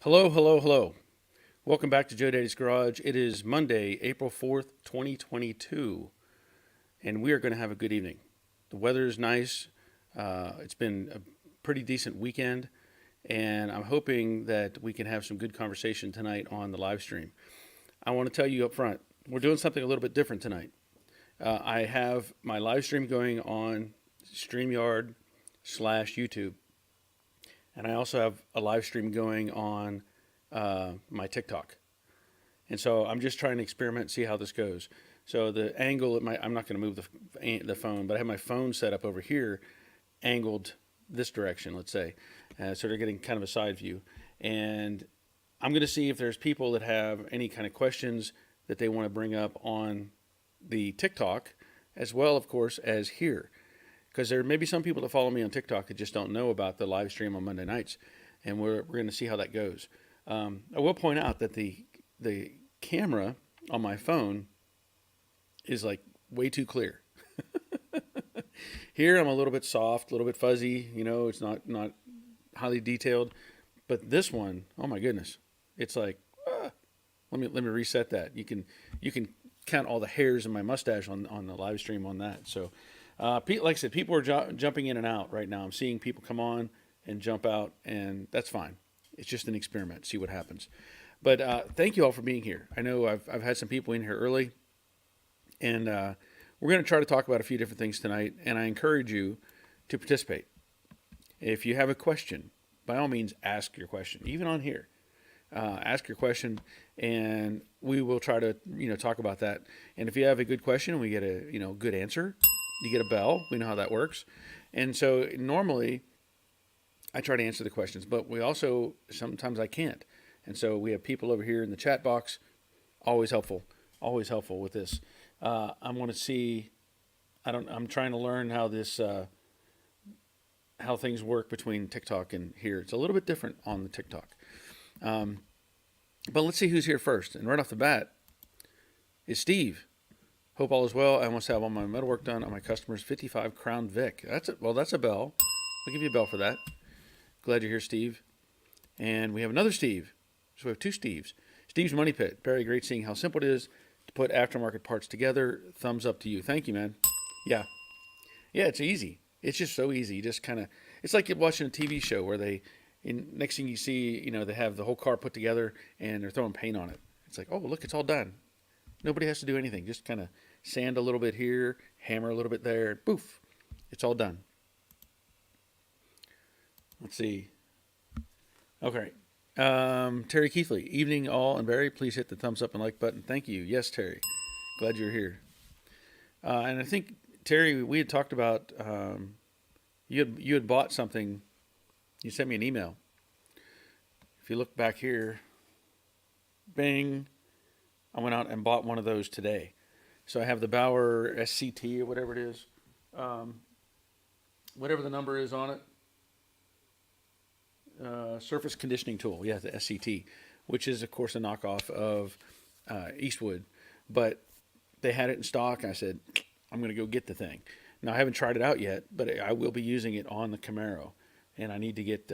Hello, hello, hello. Welcome back to Joe Daddy's Garage. It is Monday, April 4th, 2022, and we are going to have a good evening. The weather is nice. It's been a pretty decent weekend, and I'm hoping that we can have some good conversation tonight on the live stream. I want to tell you up front, we're doing something a little bit different tonight. I have my live stream going on StreamYard slash YouTube, and I also have a live stream going on my TikTok. And so I'm just trying to experiment, see how this goes. So the angle at I'm not going to move the phone, but I have my phone set up over here, angled this direction, let's say. So they're getting kind of a side view. And I'm going to see if there's people that have any kind of questions that they want to bring up on the TikTok, as well, of course, as here. Because there may be some people that follow me on TikTok that just don't know about the live stream on Monday nights. And we're going to see how that goes. I will point out that the camera on my phone is like way too clear. Here I'm a little bit soft, a little bit fuzzy. It's not highly detailed. But this one, oh my goodness, it's like let me reset that. You can count all the hairs in my mustache on the live stream on that. So, like I said, people are jumping in and out right now. I'm seeing people come on and jump out, and that's fine. It's just an experiment. See what happens. But thank you all for being here. I know I've had some people in here early, and we're going to try to talk about a few different things tonight. And I encourage you to participate. If you have a question, by all means, ask your question, even on here. Ask your question, and we will try to talk about that. And if you have a good question, we get a good answer. You get a bell. We know how that works. And so normally, I try to answer the questions, but we also sometimes I can't. And so we have people over here in the chat box. Always helpful with this. I want to see. I'm trying to learn how this how things work between TikTok and here. It's a little bit different on the TikTok. But let's see who's here first. And right off the bat is Steve. Hope all is well. I must have all my metalwork done on my customer's 55 Crown Vic. That's a bell. I'll give you a bell for that. Glad you're here, Steve. And we have another Steve. So we have two Steves. Steve's Money Pit. Very great seeing how simple it is to put aftermarket parts together. Thumbs up to you. Thank you, man. Yeah. Yeah, it's easy. It's just so easy. You just kind of, it's like you're watching a TV show where next thing you see, they have the whole car put together and they're throwing paint on it. It's like, oh, look, it's all done. Nobody has to do anything. Just kind of sand a little bit here, hammer a little bit there, poof, it's all done. Let's see. Okay. Terry Keithley, evening all, and Barry, please hit the thumbs up and like button. Thank you. Yes, Terry. Glad you're here. And I think, Terry, we had talked about, you had bought something. You sent me an email. If you look back here, bang, I went out and bought one of those today. So I have the Bauer SCT or whatever it is. Whatever the number is on it. Surface conditioning tool. Yeah, the SCT, which is, of course, a knockoff of Eastwood. But they had it in stock. I said, I'm going to go get the thing. Now, I haven't tried it out yet, but I will be using it on the Camaro. And I need to get,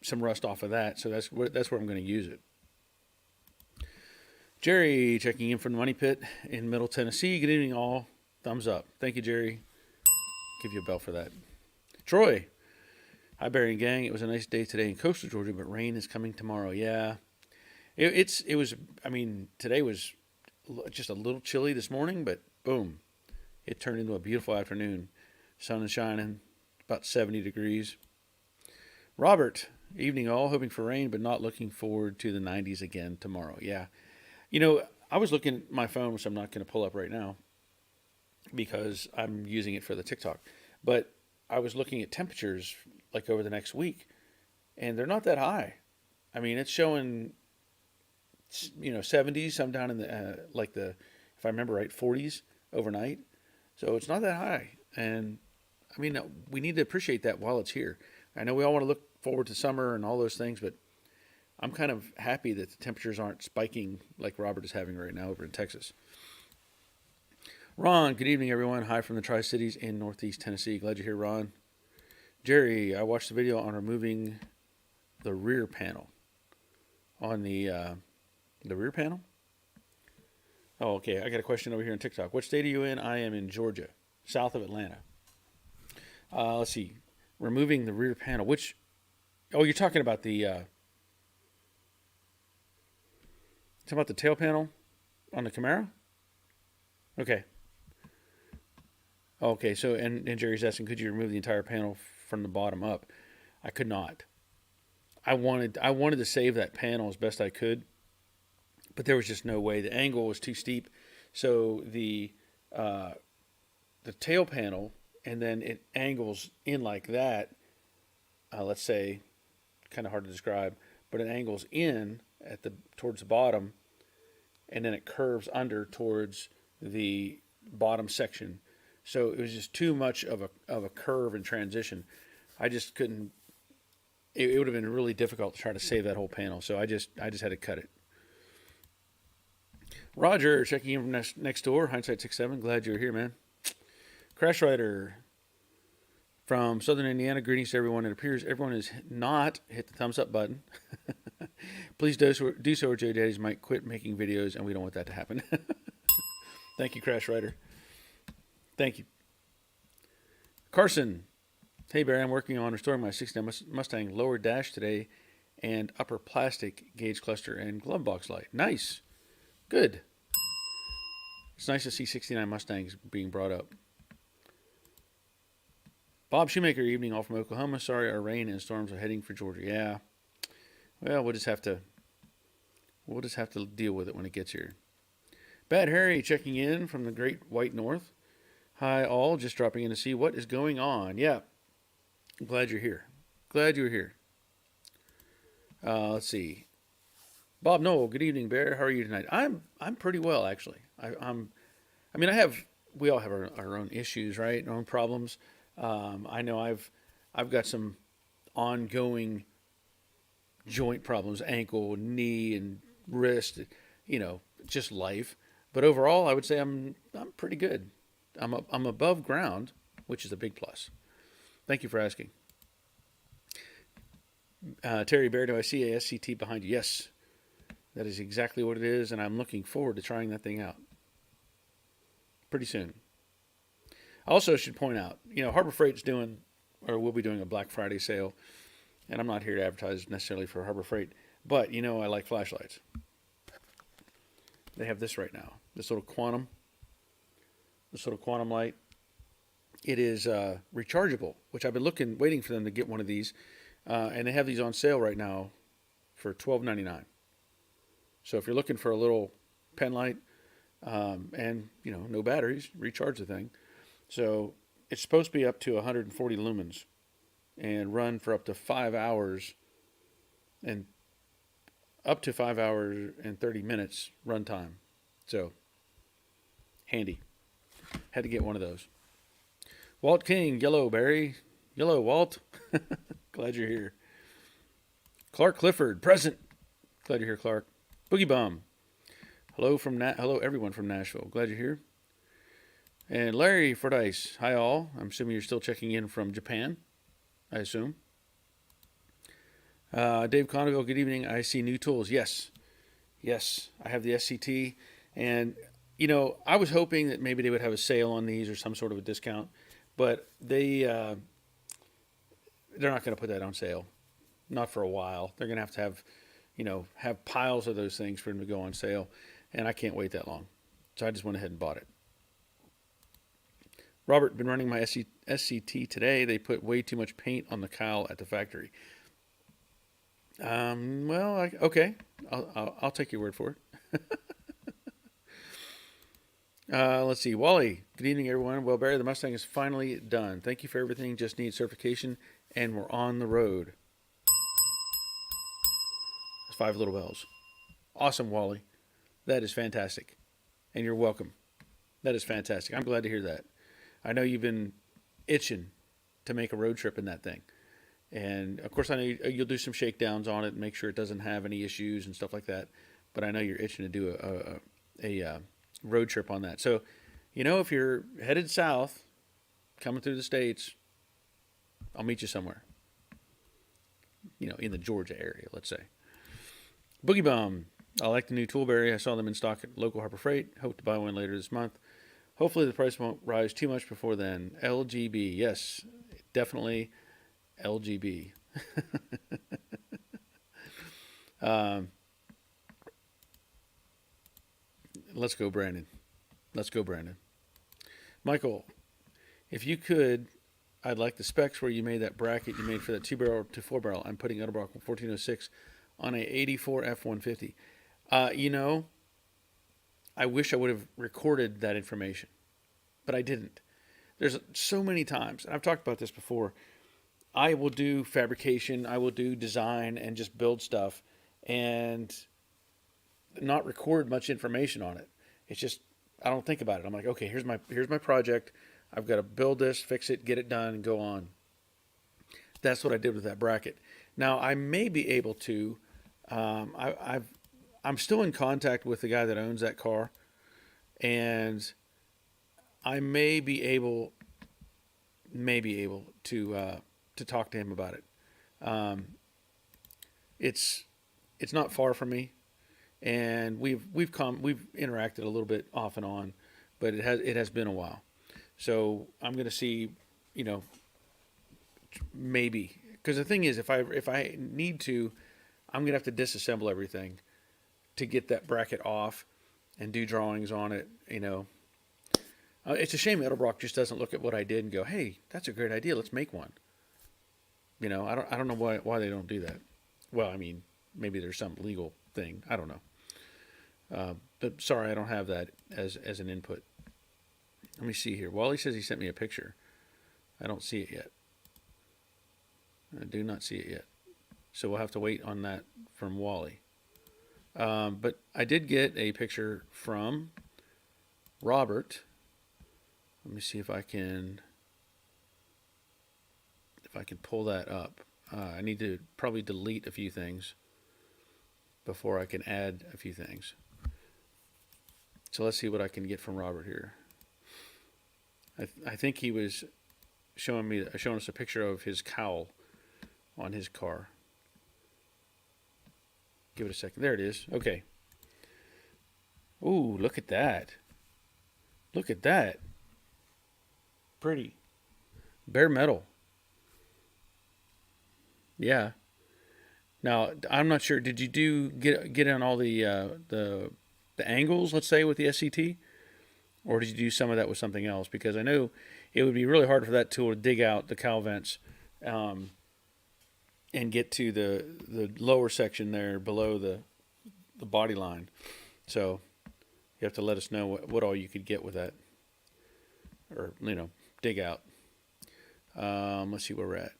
some rust off of that. So that's where I'm going to use it. Jerry checking in from the Money Pit in Middle Tennessee. Good evening, all. Thumbs up. Thank you, Jerry. Give you a bell for that. Troy. Hi, Barry and gang. It was a nice day today in coastal Georgia, but rain is coming tomorrow. Yeah. It was, today was just a little chilly this morning, but boom. It turned into a beautiful afternoon. Sun is shining, about 70 degrees. Robert, evening all. Hoping for rain, but not looking forward to the 90s again tomorrow. Yeah. I was looking at my phone, which I'm not going to pull up right now because I'm using it for the TikTok. But I was looking at temperatures like over the next week, and they're not that high. It's showing, 70s. I'm down in the, if I remember right, 40s overnight. So it's not that high. And, we need to appreciate that while it's here. I know we all want to look forward to summer and all those things, but I'm kind of happy that the temperatures aren't spiking like Robert is having right now over in Texas. Ron, good evening, everyone. Hi from the Tri-Cities in Northeast Tennessee. Glad you're here, Ron. Jerry, I watched the video on removing the rear panel on the rear panel. Oh, okay. I got a question over here on TikTok. What state are you in? I am in Georgia, south of Atlanta. Let's see. Removing the rear panel. Which? Oh, you're talking about the tail panel on the Camaro? Okay. Okay. So, and Jerry's asking, could you remove the entire panel from the bottom up? I could not. I wanted to save that panel as best I could, but there was just no way. The angle was too steep. So the tail panel, and then it angles in like that. Let's say, kind of hard to describe, but it angles in towards the bottom, and then it curves under towards the bottom section. So it was just too much of a curve and transition. I just couldn't. It would have been really difficult to try to save that whole panel. So I just had to cut it. Roger, checking in from next door. Hindsight 6-7. Glad you're here, man. Crash Rider from Southern Indiana. Greetings to everyone. It appears everyone has not hit the thumbs up button. Please do so, or Joe Daddies might quit making videos, and we don't want that to happen. Thank you, Crash Rider. Thank you. Carson. Hey, Barry, I'm working on restoring my 69 Mustang lower dash today and upper plastic gauge cluster and glove box light. Nice. Good. It's nice to see 69 Mustangs being brought up. Bob Shoemaker, evening all from Oklahoma. Sorry, our rain and storms are heading for Georgia. Yeah. Well, we'll just have to deal with it when it gets here. Bad Harry checking in from the Great White North. Hi, all. Just dropping in to see what is going on. Yeah. I'm glad you're here. Glad you're here. Let's see. Bob Noel, good evening, Bear. How are you tonight? I'm pretty well, actually. We all have our own issues, right? Our own problems. I know I've got some ongoing joint problems, ankle, knee, and wrist. Just life. But overall, I would say I'm pretty good. I'm above ground, which is a big plus. Thank you for asking. Terry Bear, do I see a SCT behind you? Yes. That is exactly what it is, and I'm looking forward to trying that thing out pretty soon. I also should point out, Harbor Freight's will be doing a Black Friday sale, and I'm not here to advertise necessarily for Harbor Freight, but I like flashlights. They have this right now, this little quantum light. It is rechargeable, which I've been waiting for them to get one of these, and they have these on sale right now for $12.99. So if you're looking for a little pen light, and no batteries, recharge the thing. So it's supposed to be up to 140 lumens, and run for up to 5 hours, and up to 5 hours and 30 minutes run time. So handy. Had to get one of those. Walt King, yellow Barry, yellow Walt. Glad you're here. Clark Clifford, present. Glad you're here, Clark. Boogie Bum. Hello everyone from Nashville. Glad you're here. And Larry Fordyce. Hi all. I'm assuming you're still checking in from Japan. I assume. Dave Conneville. Good evening. I see new tools. Yes. I have the SCT, and I was hoping that maybe they would have a sale on these or some sort of a discount, but they're not going to put that on sale. Not for a while. They're going to have piles of those things for them to go on sale, and I can't wait that long. So I just went ahead and bought it. Robert, been running my SCT today. They put way too much paint on the cowl at the factory. Okay. I'll take your word for it. Let's see. Wally, good evening, everyone. Well, Barry, the Mustang is finally done. Thank you for everything. Just need certification, and we're on the road. That's 5 little bells. Awesome, Wally. That is fantastic. And you're welcome. That is fantastic. I'm glad to hear that. I know you've been itching to make a road trip in that thing. And, of course, I know you'll do some shakedowns on it and make sure it doesn't have any issues and stuff like that. But I know you're itching to do a road trip on that. So, if you're headed south, coming through the States, I'll meet you somewhere. in the Georgia area, let's say. Boogie Bum. I like the new Toolberry. I saw them in stock at local Harbor Freight. Hope to buy one later this month. Hopefully the price won't rise too much before then. LGB. Yes, definitely LGB. um, let's go, Brandon. Let's go, Brandon. Michael, if you could, I'd like the specs where you made that bracket you made for that 2-barrel to 4-barrel. I'm putting Edelbrock 1406 on a 84 F-150. I wish I would have recorded that information, but I didn't. There's so many times, and I've talked about this before, I will do fabrication, I will do design and just build stuff and not record much information on it. It's just, I don't think about it. I'm like, okay, here's my project. I've got to build this, fix it, get it done, and go on. That's what I did with that bracket. Now, I may be able to, I'm still in contact with the guy that owns that car, and I may be able to talk to him about it. It's not far from me, and we've interacted a little bit off and on, but it has been a while. So I'm going to see, maybe, because the thing is, if I need to, I'm going to have to disassemble everything to get that bracket off and do drawings on it. It's a shame Edelbrock just doesn't look at what I did and go, "Hey, that's a great idea. Let's make one." I don't know why they don't do that. Well, I mean, maybe there's some legal thing. I don't know. But sorry, I don't have that as an input. Let me see here. Wally says he sent me a picture. I don't see it yet. I do not see it yet. So we'll have to wait on that from Wally. But I did get a picture from Robert. Let me see if I can pull that up. I need to probably delete a few things before I can add a few things. So let's see what I can get from Robert here. I think he was showing us a picture of his cowl on his car. Give it a second. There it is. Okay. Ooh, look at that. Look at that. Pretty. Bare metal. Yeah. Now, I'm not sure. Did you get on all the angles, let's say, with the SCT? Or did you do some of that with something else? Because I know it would be really hard for that tool to dig out the cowl vents and get to the lower section there below the body line. So you have to let us know what all you could get with that, or dig out. Let's see where we're at.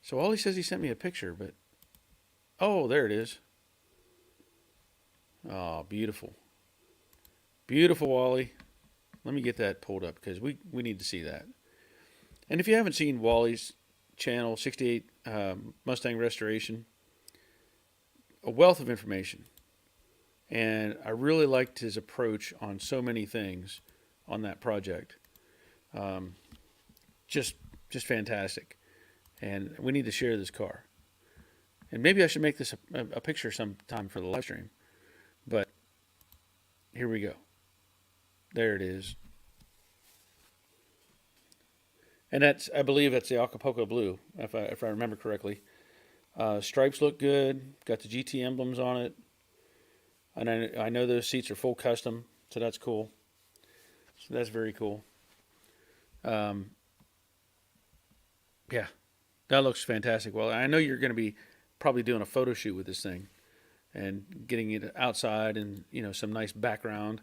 So all he says, he sent me a picture, but there it is. Oh, beautiful. Beautiful, Wally. Let me get that pulled up because we need to see that. And if you haven't seen Wally's channel, 68 Mustang Restoration, a wealth of information. And I really liked his approach on so many things on that project. Just fantastic. And we need to share this car. And maybe I should make this a picture sometime for the live stream. But here we go. There it is. And I believe that's the Acapulco Blue, if I remember correctly. Stripes look good. Got the GT emblems on it. And I know those seats are full custom, so that's cool. So that's very cool. Yeah, that looks fantastic. Well, I know you're going to be probably doing a photo shoot with this thing and getting it outside and some nice background,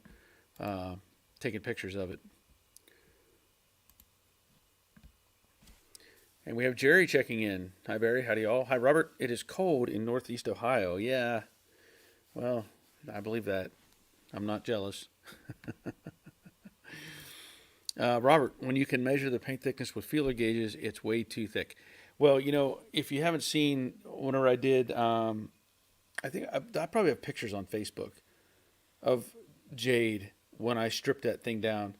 taking pictures of it. And we have Jerry checking in. Hi, Barry. Howdy, y'all. Hi, Robert. It is cold in Northeast Ohio. Yeah. Well, I believe that. I'm not jealous. Robert, when you can measure the paint thickness with feeler gauges, it's way too thick. Well, if you haven't seen, whenever I did, I think I probably have pictures on Facebook of Jade when I stripped that thing down.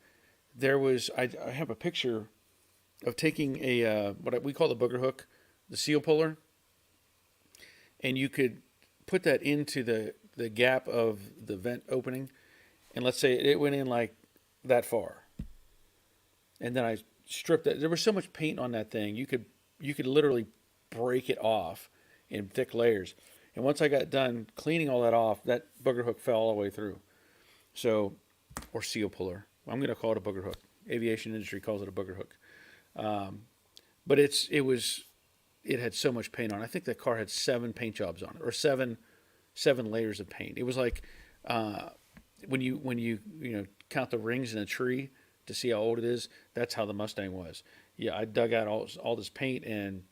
I have a picture of taking what we call the booger hook, the seal puller, and you could put that into the gap of the vent opening, and let's say it went in like that far, and then I stripped it. There was so much paint on that thing, you could literally break it off in thick layers. And once I got done cleaning all that off, that booger hook fell all the way through. So, or seal puller. I'm going to call it a booger hook. Aviation industry calls it a booger hook. But it had so much paint on it. I think that car had 7 paint jobs on it, or seven layers of paint. It was like when you count the rings in a tree to see how old it is. That's how the Mustang was. Yeah, I dug out all this paint, and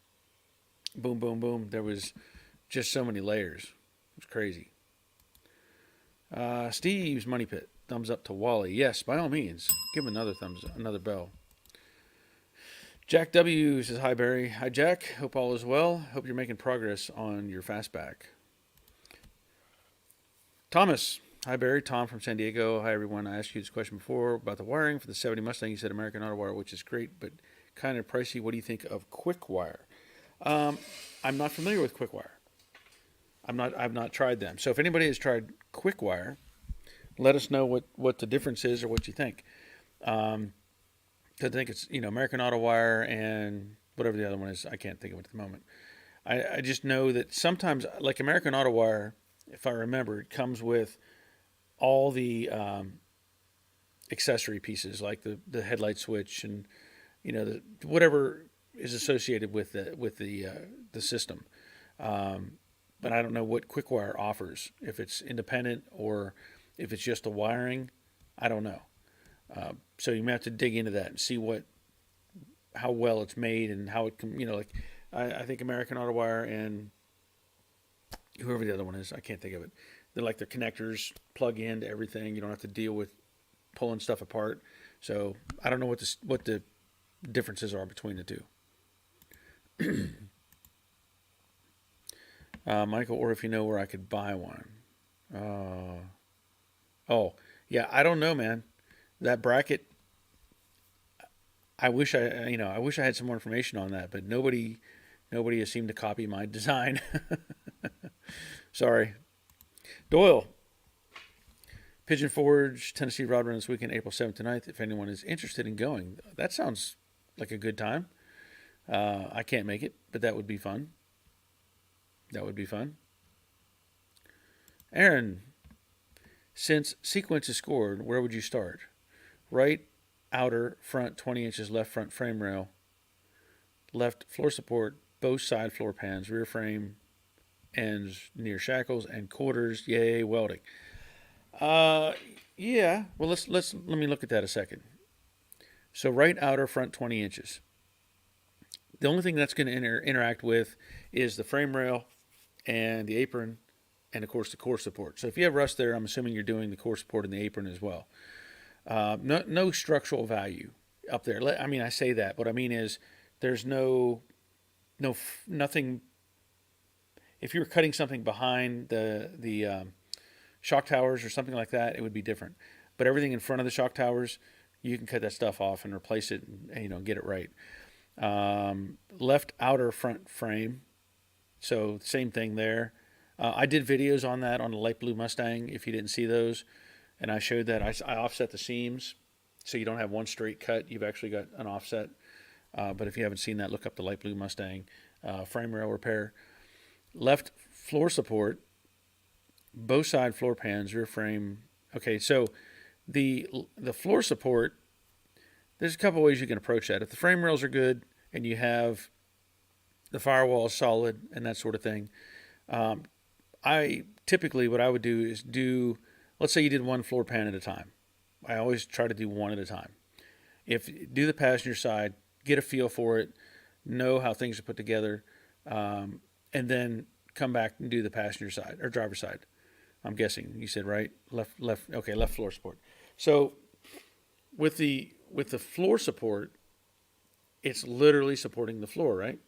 boom, boom, boom. There was just so many layers. It was crazy. Steve's Money Pit. Thumbs up to Wally. Yes, by all means. Give him another bell. Jack W says, hi, Barry. Hi, Jack. Hope all is well. Hope you're making progress on your fastback. Thomas. Hi, Barry. Tom from San Diego. Hi, everyone. I asked you this question before about the wiring for the 70 Mustang. You said American Auto Wire, which is great, but kind of pricey. What do you think of Quick Wire? I'm not familiar with Quick Wire. I've not tried them. So if anybody has tried Quick Wire, let us know what the difference is or what you think. I think it's American Auto Wire and whatever the other one is. I can't think of it at the moment. I just know that sometimes, like American Auto Wire, if I remember, it comes with all the accessory pieces, like the headlight switch and whatever is associated with the system. But I don't know what Quick Wire offers. If it's independent or if it's just the wiring, I don't know. So you may have to dig into that and see how well it's made and how it can, I think American Auto Wire and whoever the other one is, I can't think of it. They're like their connectors plug into everything. You don't have to deal with pulling stuff apart. So I don't know what the differences are between the two. Michael, or if you know where I could buy one. Oh, yeah, I don't know, man. That bracket, I wish I had some more information on that, but nobody has seemed to copy my design. Sorry. Doyle, Pigeon Forge, Tennessee Rod Run this weekend, April 7th to 9th. If anyone is interested in going, that sounds like a good time. I can't make it, but that would be fun. Aaron, since sequence is scored, where would you start? Right outer front 20 inches, left front frame rail, left floor support, both side floor pans, rear frame ends near shackles and quarters. Yay, welding. Yeah. Well, let me look at that a second. So right outer front 20 inches. The only thing that's going to interact with is the frame rail and the apron, and of course the core support. So if you have rust there, I'm assuming you're doing the core support and the apron as well. No structural value up there. I mean, I say that. What I mean is there's nothing. If you were cutting something behind the shock towers or something like that, it would be different. But everything in front of the shock towers, you can cut that stuff off and replace it and get it right. Left outer front frame. So same thing there. I did videos on that on the light blue Mustang, if you didn't see those. And I showed that I offset the seams so you don't have one straight cut. You've actually got an offset. But if you haven't seen that, look up the light blue Mustang frame rail repair. Left floor support, both side floor pans, rear frame. Okay, so the floor support, there's a couple ways you can approach that. If the frame rails are good and you have the firewall solid and that sort of thing, I typically what I would do is let's say you did one floor pan at a time. I always try to do one at a time. Do the passenger side, get a feel for it, know how things are put together, and then come back and do the passenger side or driver's side. I'm guessing you said right, left. Okay, left floor support. So with the floor support, it's literally supporting the floor, right?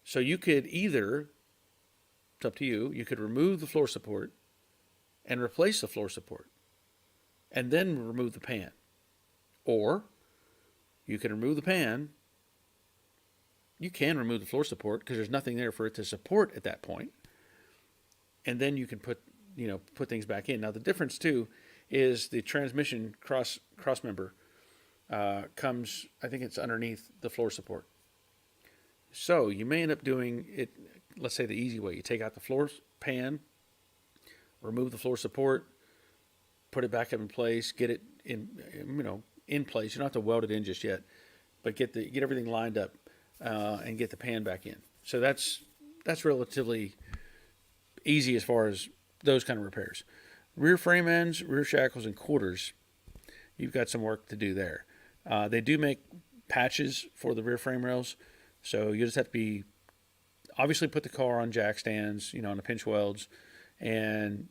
So you could either, it's up to you, you could remove the floor support and replace the floor support and then remove the pan. Or you can remove the pan. You can remove the floor support because there's nothing there for it to support at that point. and then you can put things back in. Now the difference too is the transmission cross member comes, I think it's underneath the floor support. So you may end up doing it, let's say the easy way. You take out the floor pan, remove the floor support, put it back up in place, get it in place. You don't have to weld it in just yet, but get everything lined up and get the pan back in. So that's relatively easy as far as those kind of repairs. Rear frame ends, rear shackles, and quarters, you've got some work to do there. They do make patches for the rear frame rails, so you just have to obviously put the car on jack stands, on the pinch welds, and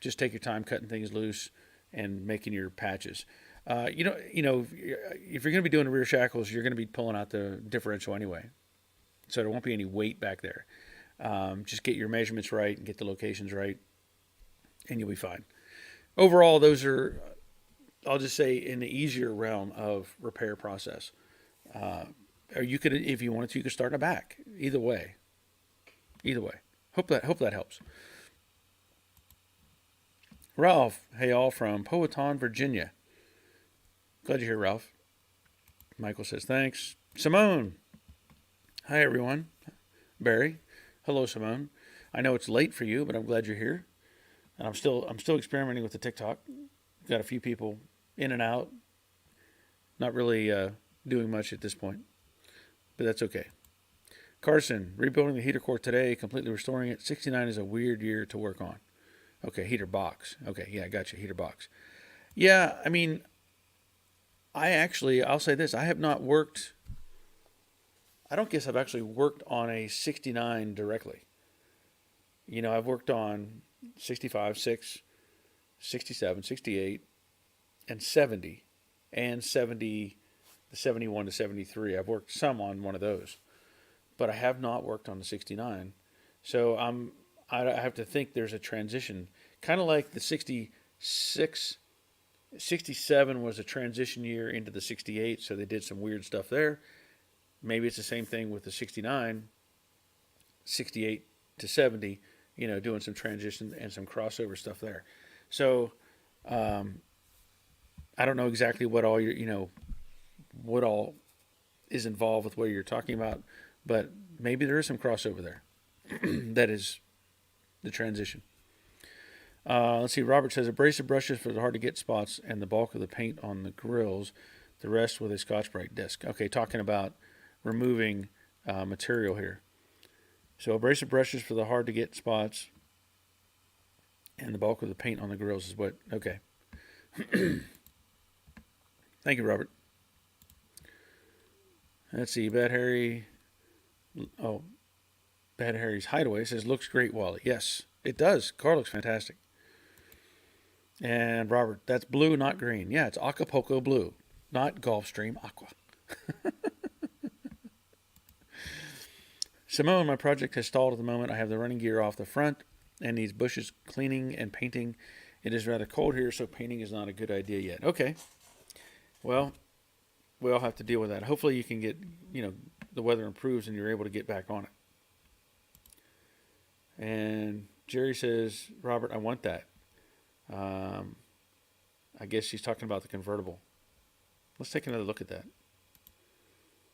just take your time cutting things loose and making your patches. If you're going to be doing the rear shackles, you're going to be pulling out the differential anyway, so there won't be any weight back there. Just get your measurements right and get the locations right, and you'll be fine. Overall, those are, I'll just say, in the easier realm of repair process. Or you could, if you wanted to, you could start in the back. Either way. Hope that helps. Ralph, hey all, from Powhatan, Virginia. Glad you're here, Ralph. Michael says thanks. Simone, hi everyone. Barry, hello Simone. I know it's late for you, but I'm glad you're here. And I'm still experimenting with the TikTok. Got a few people in and out. Not really doing much at this point, but that's okay. Carson, rebuilding the heater core today, completely restoring it. 69 is a weird year to work on. Okay, heater box. Okay, yeah, I got you, heater box. Yeah, I mean, I'll say this. I have not worked, I don't guess I've actually worked on a 69 directly. I've worked on 65, 6, 67, 68, and 70, and 70, the 71 to 73. I've worked some on one of those, but I have not worked on the 69. So I have to think there's a transition, kind of like the 66, 67 was a transition year into the 68, so they did some weird stuff there. Maybe it's the same thing with the 69, 68 to 70, doing some transition and some crossover stuff there. So I don't know exactly what all what all is involved with what you're talking about, but maybe there is some crossover there. That is the transition. Let's see. Robert says abrasive brushes for the hard to get spots and the bulk of the paint on the grills, the rest with a Scotch-Brite disc. Okay, talking about removing material here. So abrasive brushes for the hard to get spots and the bulk of the paint on the grills is what. Okay. Thank you, Robert. Let's see. Bad Harry's Hideaway says looks great, Wally. Yes, it does. Car looks fantastic. And Robert, that's blue, not green. Yeah, it's Acapulco blue, not Gulfstream Aqua. Simone, my project has stalled at the moment. I have the running gear off the front and needs bushes cleaning and painting. It is rather cold here, so painting is not a good idea yet. Okay. Well, we all have to deal with that. Hopefully you can get, the weather improves and you're able to get back on it. And Jerry says, Robert, I want that. I guess she's talking about the convertible. Let's take another look at that.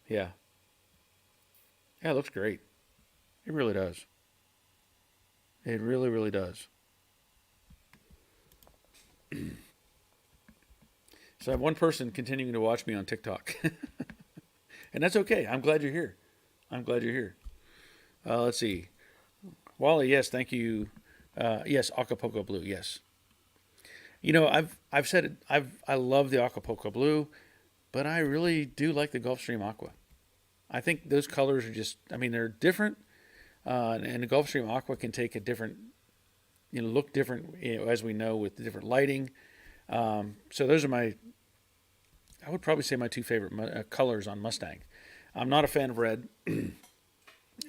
Yeah. Yeah, it looks great. It really does. It really, really does. So I have one person continuing to watch me on TikTok. And that's okay. I'm glad you're here. Let's see. Wally, yes, thank you. Yes, Acapulco Blue, yes. I've said it. I love the Acapulco Blue, but I really do like the Gulfstream Aqua. I think those colors are just, they're different. And the Gulfstream Aqua can take a different, look different, as we know, with the different lighting. So those are I would probably say my two favorite colors on Mustang. I'm not a fan of red. I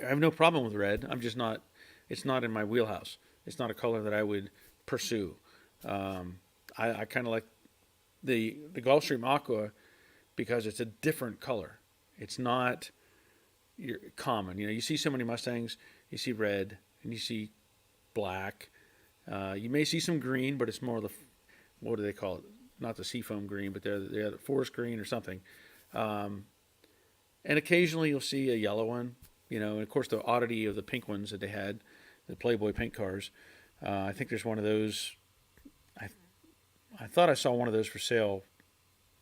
have no problem with red. It's not in my wheelhouse. It's not a color that I would pursue. I kind of like the Gulfstream Aqua because it's a different color. It's not common. You see so many Mustangs, you see red, and you see black. You may see some green, but it's more the, what do they call it? Not the seafoam green, but they're the forest green or something. Um, and occasionally you'll see a yellow one, and of course the oddity of the pink ones that they had, the Playboy pink cars. I think there's one of those. I I thought I saw one of those for sale,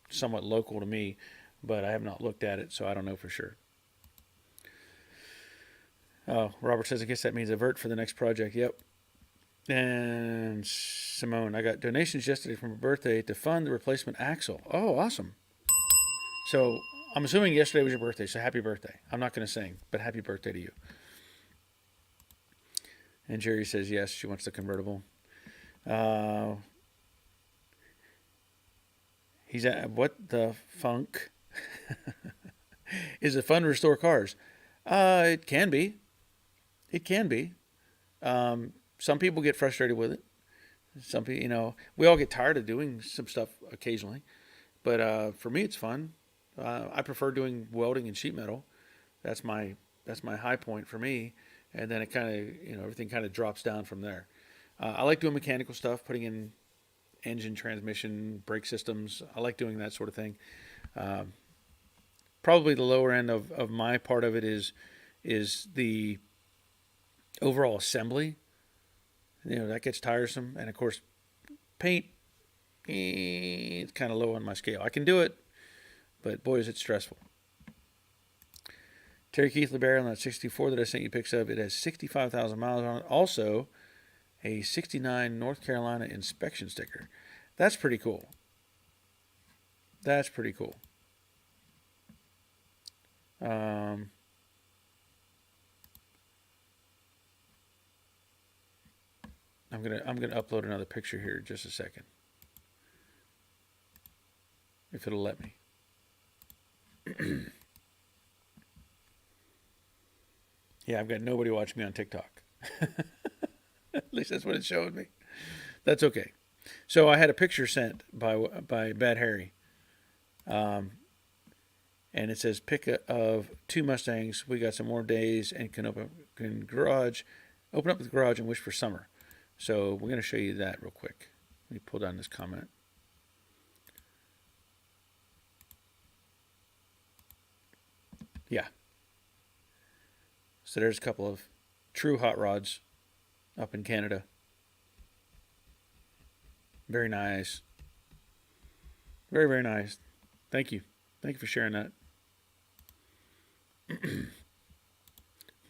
somewhat local to me, but I have not looked at it, so I don't know for sure. Oh, Robert says, I guess that means avert for the next project. Yep. And Simone, I got donations yesterday from a birthday to fund the replacement axle. Oh, awesome. So I'm assuming yesterday was your birthday, so happy birthday. I'm not going to sing, but happy birthday to you. And Jerry says, yes, she wants the convertible. Uh, he's at, what the funk? Is it fun to restore cars? It can be. It can be. Some people get frustrated with it. Some people, we all get tired of doing some stuff occasionally. But for me, it's fun. I prefer doing welding and sheet metal. That's my high point for me. And then it kind of, everything kind of drops down from there. I like doing mechanical stuff, putting in engine, transmission, brake systems. I like doing that sort of thing. Probably the lower end of my part of it is the overall assembly. That gets tiresome. And of course, paint, it's kind of low on my scale. I can do it, but boy, is it stressful. Terry Keith LeBaron on that 64 that I sent you pics of, it has 65,000 miles on it. Also, a 69 North Carolina inspection sticker. That's pretty cool. That's pretty cool. I'm gonna upload another picture here in just a second, if it'll let me. Yeah, I've got nobody watching me on TikTok. At least that's what it showed me. That's okay. So I had a picture sent by Bad Harry, and it says pick of two Mustangs. We got some more days and can open up the garage and wish for summer. So we're going to show you that real quick. Let me pull down this comment. Yeah. So there's a couple of true hot rods up in Canada. Very nice. Very, very nice. Thank you. Thank you for sharing that.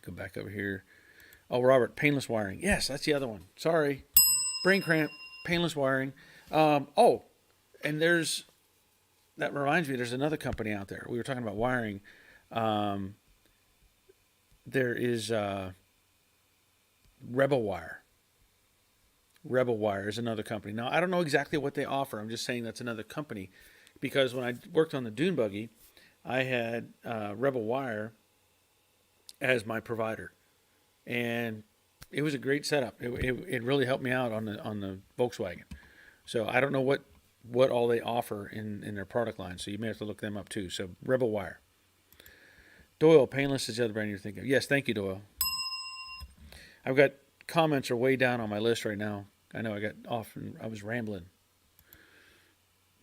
Go back over here. Oh, Robert, painless wiring. Yes, that's the other one. Sorry. Brain cramp, painless wiring. And that reminds me, there's another company out there. We were talking about wiring. There is Rebel Wire. Rebel Wire is another company. Now, I don't know exactly what they offer. I'm just saying that's another company. Because when I worked on the Dune Buggy, I had Rebel Wire as my provider. And it was a great setup. It really helped me out on the Volkswagen. So I don't know what all they offer in their product line. So you may have to look them up too. So Rebel Wire. Doyle, painless is the other brand you're thinking of. Yes, thank you, Doyle. I've got comments are way down on my list right now. I know I got off and I was rambling.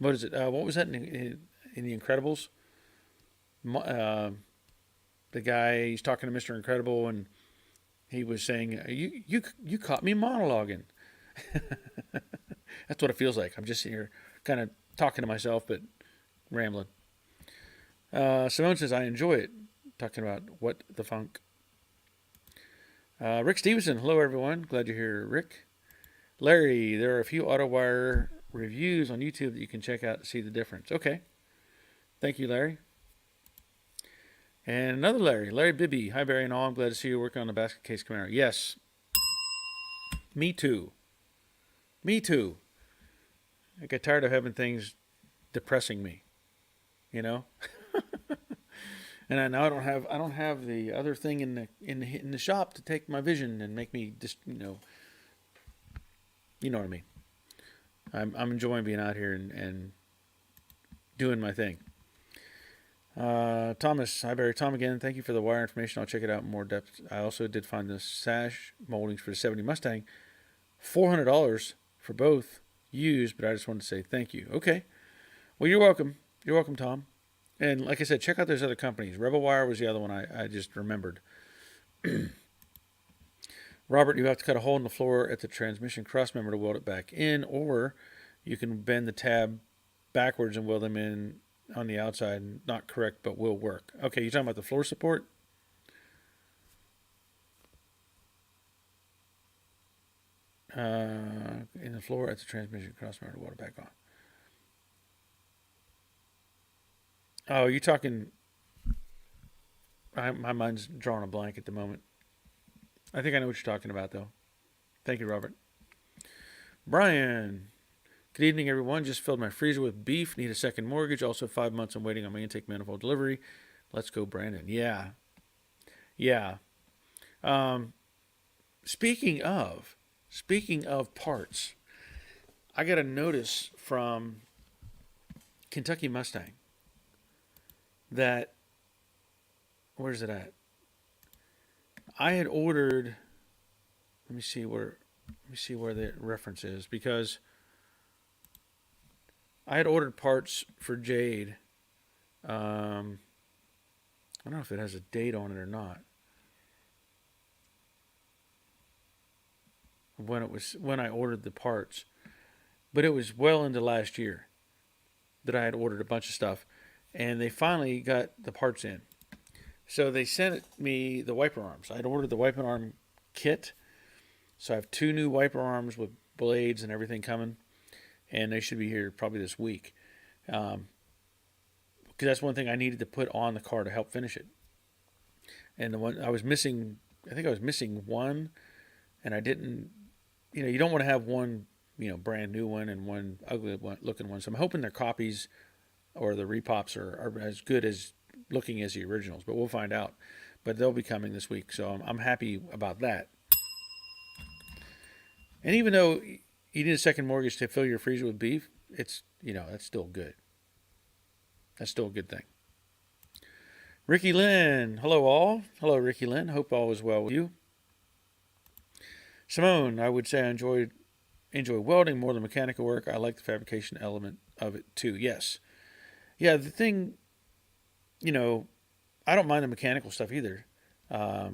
What is it? What was that in The Incredibles? The guy, he's talking to Mr. Incredible, and he was saying, you caught me monologuing. That's what it feels like. I'm just here kind of talking to myself, but rambling. Simone says, I enjoy it. Talking about what the funk. Rick Stevenson, hello everyone. Glad you're here, Rick. Larry, there are a few AutoWire reviews on YouTube that you can check out to see the difference. Okay. Thank you, Larry. And another Larry Bibby. Hi, Barry and all. I'm glad to see you working on the basket case Camaro. Yes. Me too. Me too. I get tired of having things depressing me. And I don't have the other thing in the shop to take my vision and make me just you know what I mean. I'm enjoying being out here and doing my thing. Thomas, hi Barry, Tom again. Thank you for the wire information. I'll check it out in more depth. I also did find the sash moldings for the 70 Mustang, $400 for both used, but I just wanted to say thank you. Okay. Well, you're welcome. You're welcome, Tom. And like I said, check out those other companies. Rebel Wire was the other one I just remembered. Robert, you have to cut a hole in the floor at the transmission cross member to weld it back in, or you can bend the tab backwards and weld them in on the outside. Not correct, but will work. Okay, you're talking about the floor support? In the floor at the transmission cross member to weld it back on. Oh, you're talking... my mind's drawing a blank at the moment. I think I know what you're talking about, though. Thank you, Robert. Brian. Good evening, everyone. Just filled my freezer with beef. Need a second mortgage. Also 5 months I'm waiting on my intake manifold delivery. Let's go, Brandon. Yeah. Speaking of parts, I got a notice from Kentucky Mustang that, where's it at? I had ordered, let me see where the reference is, because I had ordered parts for Jade. I don't know if it has a date on it or not. When I ordered the parts, but it was well into last year that I had ordered a bunch of stuff, and they finally got the parts in. So they sent me the wiper arms. I'd ordered the wiper arm kit, so I have 2 new wiper arms with blades and everything coming, and they should be here probably this week. Because that's one thing I needed to put on the car to help finish it. And the one I was missing, I think I was missing one, and I didn't. You don't want to have one, brand new one and one ugly looking one. So I'm hoping their copies or the repops are as good as looking as the originals, but we'll find out. But they'll be coming this week, so I'm happy about that. And even though you need a second mortgage to fill your freezer with beef, it's that's still good. That's still a good thing. Ricky Lynn, hello all. Hello, Ricky Lynn. Hope all is well with you. Simone, I would say I enjoy welding more than mechanical work. I like the fabrication element of it too. Yes. Yeah, the thing, I don't mind the mechanical stuff either. I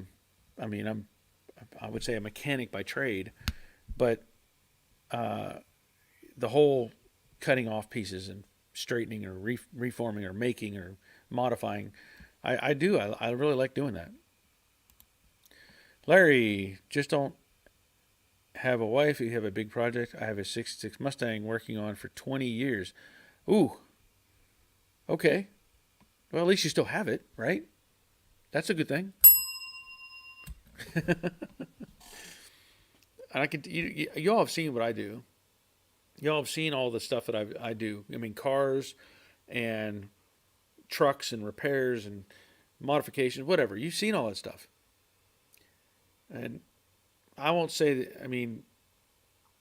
would say a mechanic by trade, but the whole cutting off pieces and straightening or reforming or making or modifying, I do. I really like doing that. Larry, just don't have a wife. You have a big project. I have a 66 Mustang working on for 20 years. Ooh. Okay. Well, at least you still have it, right? That's a good thing. And you all have seen what I do. You all have seen all the stuff that I do. I mean, cars and trucks and repairs and modifications, whatever. You've seen all that stuff. And I won't say that,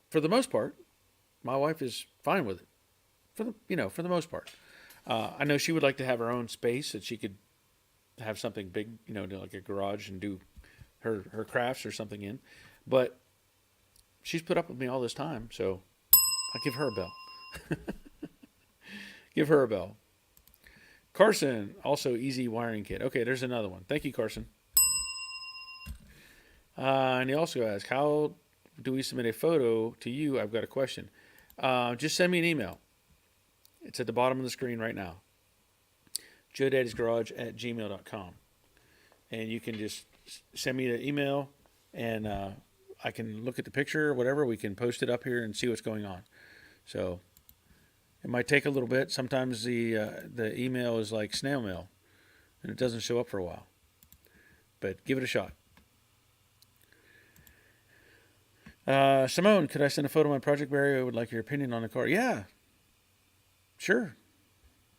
for the most part, my wife is fine with it. For the most part. I know she would like to have her own space that she could have something big, like a garage and do her crafts or something in. But she's put up with me all this time, so I'll give her a bell. Give her a bell. Carson, also easy wiring kit. Okay, there's another one. Thank you, Carson. And he also asks, how do we submit a photo to you? I've got a question. Just send me an email. It's at the bottom of the screen right now. JoeDaddy'sGarage@gmail.com. And you can just send me the email, and I can look at the picture or whatever. We can post it up here and see what's going on. So it might take a little bit. Sometimes the email is like snail mail, and it doesn't show up for a while. But give it a shot. Simone, could I send a photo of my project, Barry? I would like your opinion on the car. Yeah, sure.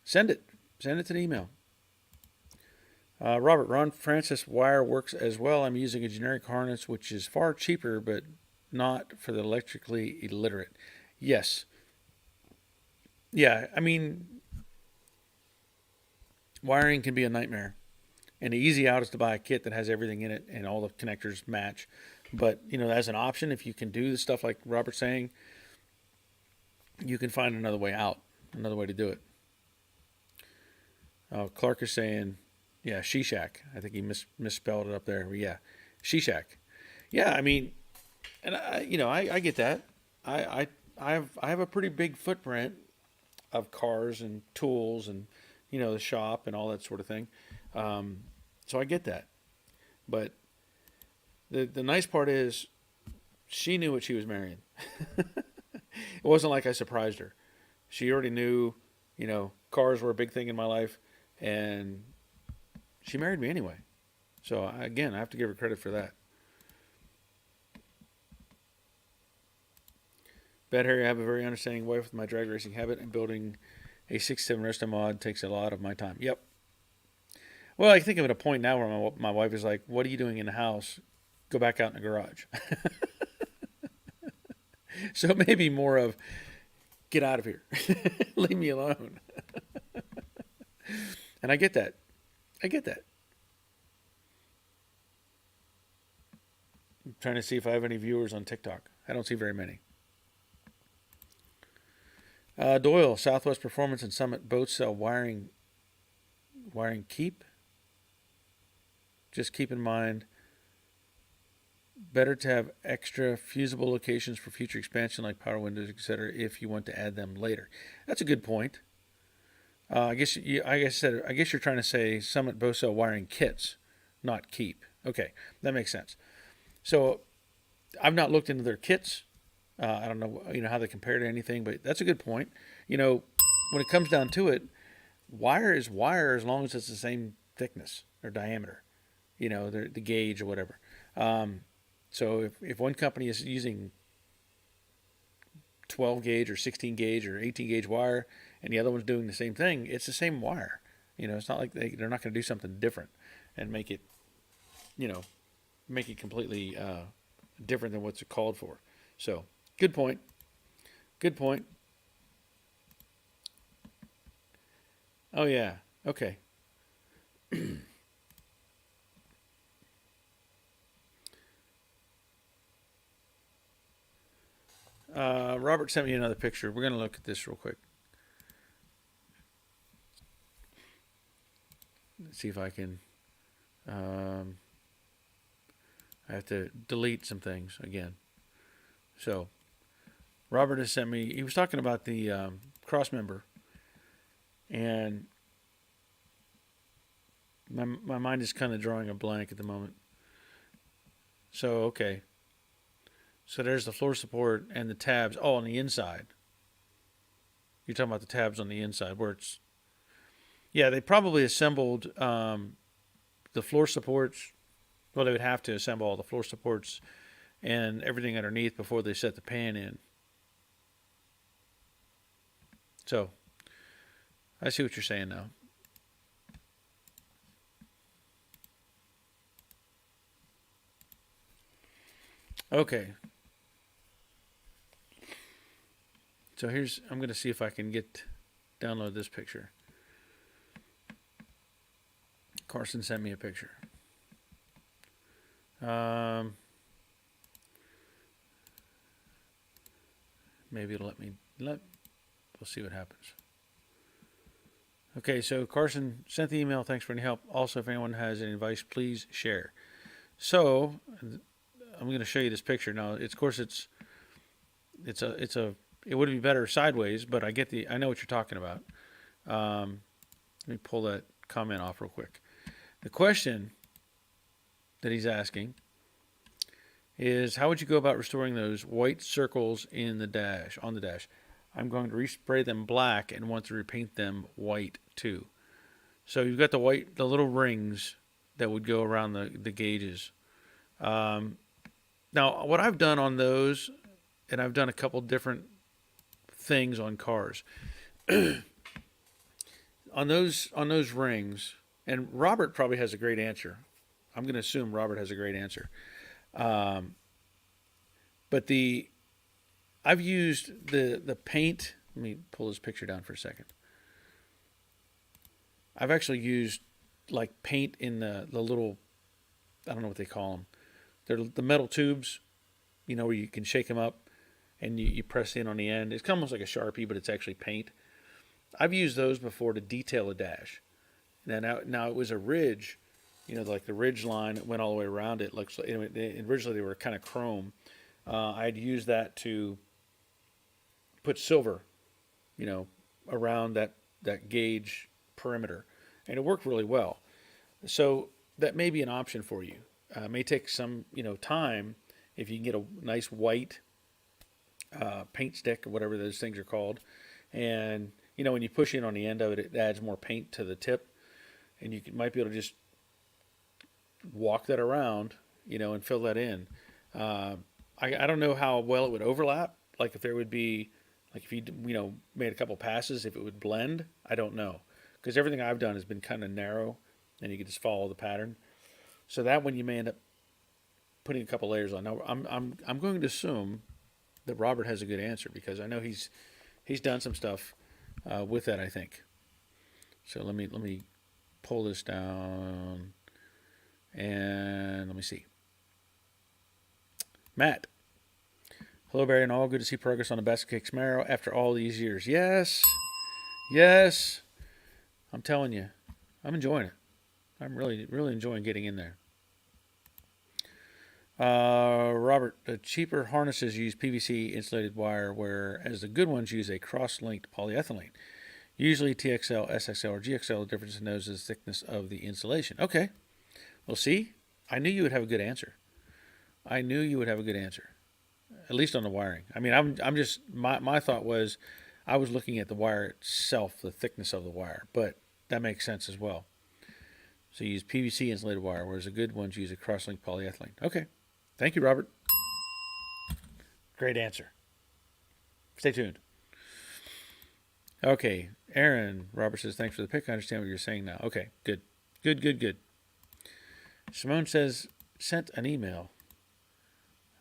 Send it. Send it to the email. Robert, Ron Francis wire works as well. I'm using a generic harness, which is far cheaper, but not for the electrically illiterate. Yes. Yeah, Wiring can be a nightmare. And the easy out is to buy a kit that has everything in it and all the connectors match. But, as an option, if you can do the stuff like Robert's saying, you can find another way out, another way to do it. Clark is saying, yeah, Shishak. I think he misspelled it up there. But yeah, Shishak. Yeah, I mean, and I get that. I have a pretty big footprint of cars and tools and the shop and all that sort of thing. So I get that. But the nice part is she knew what she was marrying. It wasn't like I surprised her. She already knew, cars were a big thing in my life, and she married me anyway. So again, I have to give her credit for that. Bet Harry, I have a very understanding wife with my drag racing habit, and building a 67 resto mod takes a lot of my time. Yep. Well, I think I'm at a point now where my wife is like, "What are you doing in the house? Go back out in the garage." So maybe more of, "Get out of here, leave me alone." And I get that. I get that. I'm trying to see if I have any viewers on TikTok. I don't see very many. Doyle, Southwest Performance and Summit both sell wiring keep. Just keep in mind, better to have extra fusible locations for future expansion like power windows, etc. if you want to add them later. That's a good point. I guess you're trying to say Summit both sell wiring kits, not keep. Okay, that makes sense. So I've not looked into their kits. I don't know, how they compare to anything, but that's a good point. When it comes down to it, wire is wire as long as it's the same thickness or diameter, the gauge or whatever. So if one company is using 12 gauge or 16 gauge or 18 gauge wire and the other one's doing the same thing, it's the same wire. It's not like they're not going to do something different and make it completely different than what's called for. So good point. Good point. Oh yeah. Okay. Robert sent me another picture. We're going to look at this real quick. Let's see if I can. I have to delete some things again. So, Robert has sent me. He was talking about the cross member, and my mind is kind of drawing a blank at the moment. So okay. So there's the floor support and the tabs. Oh, on the inside. You're talking about the tabs on the inside where it's. Yeah, they probably assembled the floor supports. Well, they would have to assemble all the floor supports and everything underneath before they set the pan in. So, I see what you're saying now. Okay. So I'm going to see if I can download this picture. Carson sent me a picture. Maybe it'll we'll see what happens. Okay, so Carson sent the email. Thanks for any help. Also, if anyone has any advice, please share. So, I'm going to show you this picture. Now, of course, it would be better sideways, but I know what you're talking about. Let me pull that comment off real quick. The question that he's asking is, how would you go about restoring those white circles on the dash? I'm going to respray them black and want to repaint them white too. So you've got the little rings that would go around the gauges. Now, what I've done on those, and I've done a couple different things on cars. on those rings, and Robert probably has a great answer. I'm going to assume Robert has a great answer. But I've used the paint. Let me pull this picture down for a second. I've actually used like paint in the little, I don't know what they call them. They're the metal tubes, where you can shake them up and you press in on the end. It's almost like a Sharpie, but it's actually paint. I've used those before to detail a dash. Now it was a ridge, like the ridge line that went all the way around it. Looks like, originally they were kind of chrome. I'd used that to put silver, around that gauge perimeter, and it worked really well. So that may be an option for you. It may take some, time if you can get a nice white paint stick or whatever those things are called, and when you push in on the end of it, it adds more paint to the tip, and might be able to just walk that around, and fill that in. I don't know how well it would overlap. Like if there would be, like if you made a couple passes, if it would blend. I don't know, because everything I've done has been kind of narrow, and you can just follow the pattern. So that one you may end up putting a couple layers on. Now I'm going to assume that Robert has a good answer, because I know he's done some stuff with that, I think. So let me pull this down, and let me see. Matt. Hello, Barry and all. Good to see progress on the Basket Case Camaro after all these years. Yes. I'm telling you, I'm enjoying it. I'm really, really enjoying getting in there. Robert, the cheaper harnesses use PVC insulated wire, whereas the good ones use a cross-linked polyethylene. Usually TXL, SXL, or GXL. The difference in those is the thickness of the insulation. Okay. Well, see, I knew you would have a good answer. At least on the wiring. I mean, I'm just, my thought was, I was looking at the wire itself, the thickness of the wire, but that makes sense as well. So you use PVC insulated wire, whereas the good ones use a cross-linked polyethylene. Okay. Thank you, Robert. Great answer. Stay tuned. Okay. Aaron, Robert says, thanks for the pick. I understand what you're saying now. Okay. Good. Simone says, sent an email.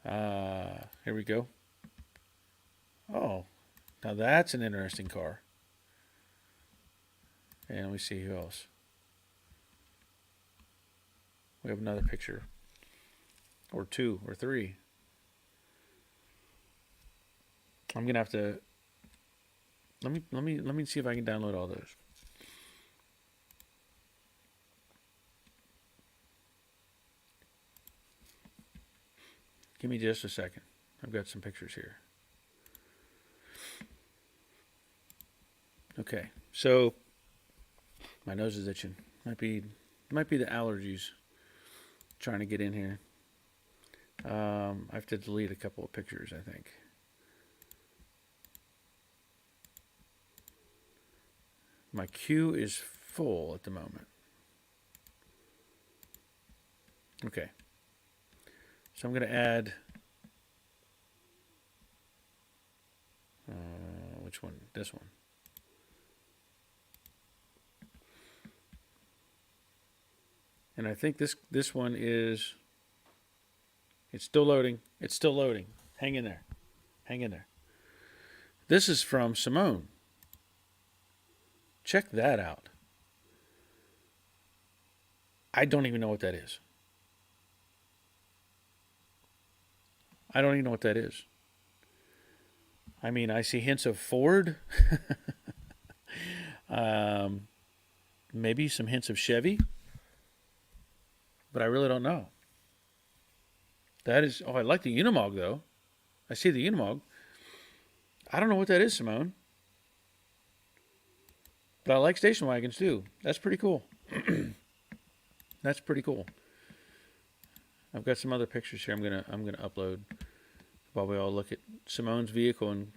Here we go. Oh, now that's an interesting car. And let me see who else. We have another picture, or two, or three. I'm gonna have to. Let me see if I can download all those. Give me just a second. I've got some pictures here. Okay, so my nose is itching. Might be the allergies trying to get in here. I have to delete a couple of pictures, I think. My queue is full at the moment. Okay. So I'm going to add, which one? This one. And I think this one is, it's still loading. Hang in there. This is from Simone. Check that out. I don't even know what that is. I mean, I see hints of Ford. Maybe some hints of Chevy. But I really don't know. That is, I like the Unimog, though. I see the Unimog. I don't know what that is, Simone. But I like station wagons, too. That's pretty cool. I've got some other pictures here I'm gonna upload while we all look at Simone's vehicle and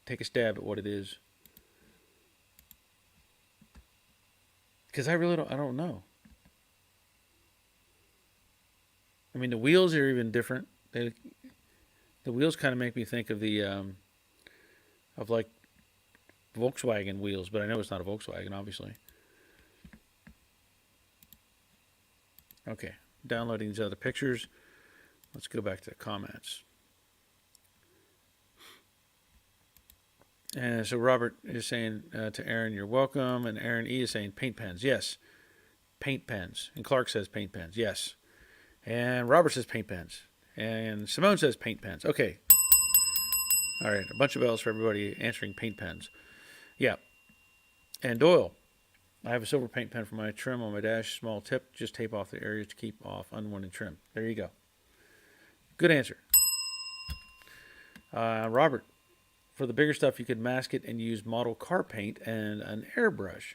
take a stab at what it is. Because I don't know. I mean, the wheels are even different. The wheels kind of make me think of the of like Volkswagen wheels, but I know it's not a Volkswagen, obviously. Okay, downloading these other pictures. Let's go back to the comments. And so Robert is saying to Aaron, "You're welcome." And Aaron E is saying, "Paint pens." Yes, paint pens. And Clark says paint pens. Yes. And Robert says paint pens. And Simone says paint pens. Okay. All right. A bunch of bells for everybody answering paint pens. Yeah. And Doyle, I have a silver paint pen for my trim on my dash. Small tip, just tape off the areas to keep off unwanted trim. There you go. Good answer. Robert, for the bigger stuff, you could mask it and use model car paint and an airbrush.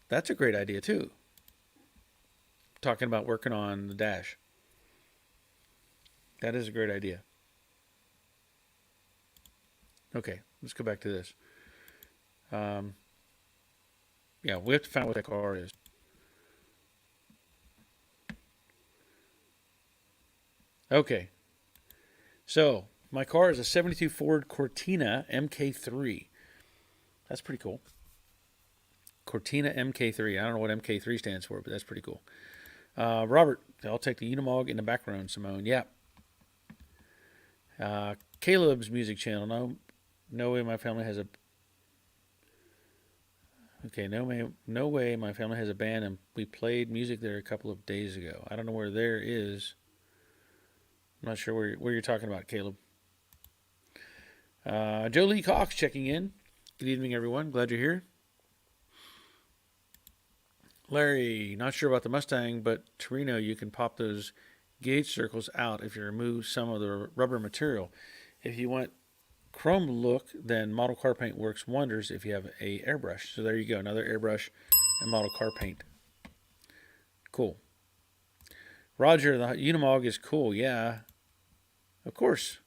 That's a great idea, too. Talking about working on the dash. That is a great idea. Okay, let's go back to this. Yeah, we have to find out what that car is. Okay, so my car is a 72 Ford Cortina MK3. That's pretty cool. Cortina MK3. I don't know what MK3 stands for, but that's pretty cool. Robert, I'll take the Unimog in the background, Simone. Yeah. Caleb's music channel. No way my family has a. Okay, no way my family has a band, and we played music there a couple of days ago. I don't know where there is. I'm not sure where you're talking about, Caleb. Joe Lee Cox checking in. Good evening, everyone. Glad you're here. Larry, not sure about the Mustang, but Torino, you can pop those gauge circles out if you remove some of the rubber material. If you want chrome look, then model car paint works wonders if you have a airbrush. So there you go, another airbrush and model car paint. Cool. Roger, the Unimog is cool. Yeah, of course.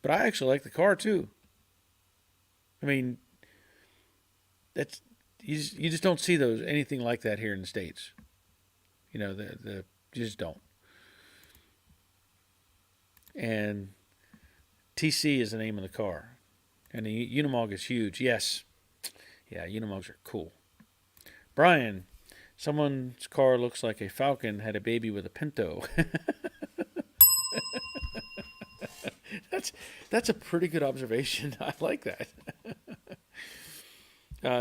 But I actually like the car too. I mean, that's you just don't see anything like that here in the States. You know, you just don't. And TC is the name of the car. And the Unimog is huge. Yes. Yeah, Unimogs are cool. Brian, someone's car looks like a Falcon had a baby with a Pinto. That's a pretty good observation. I like that.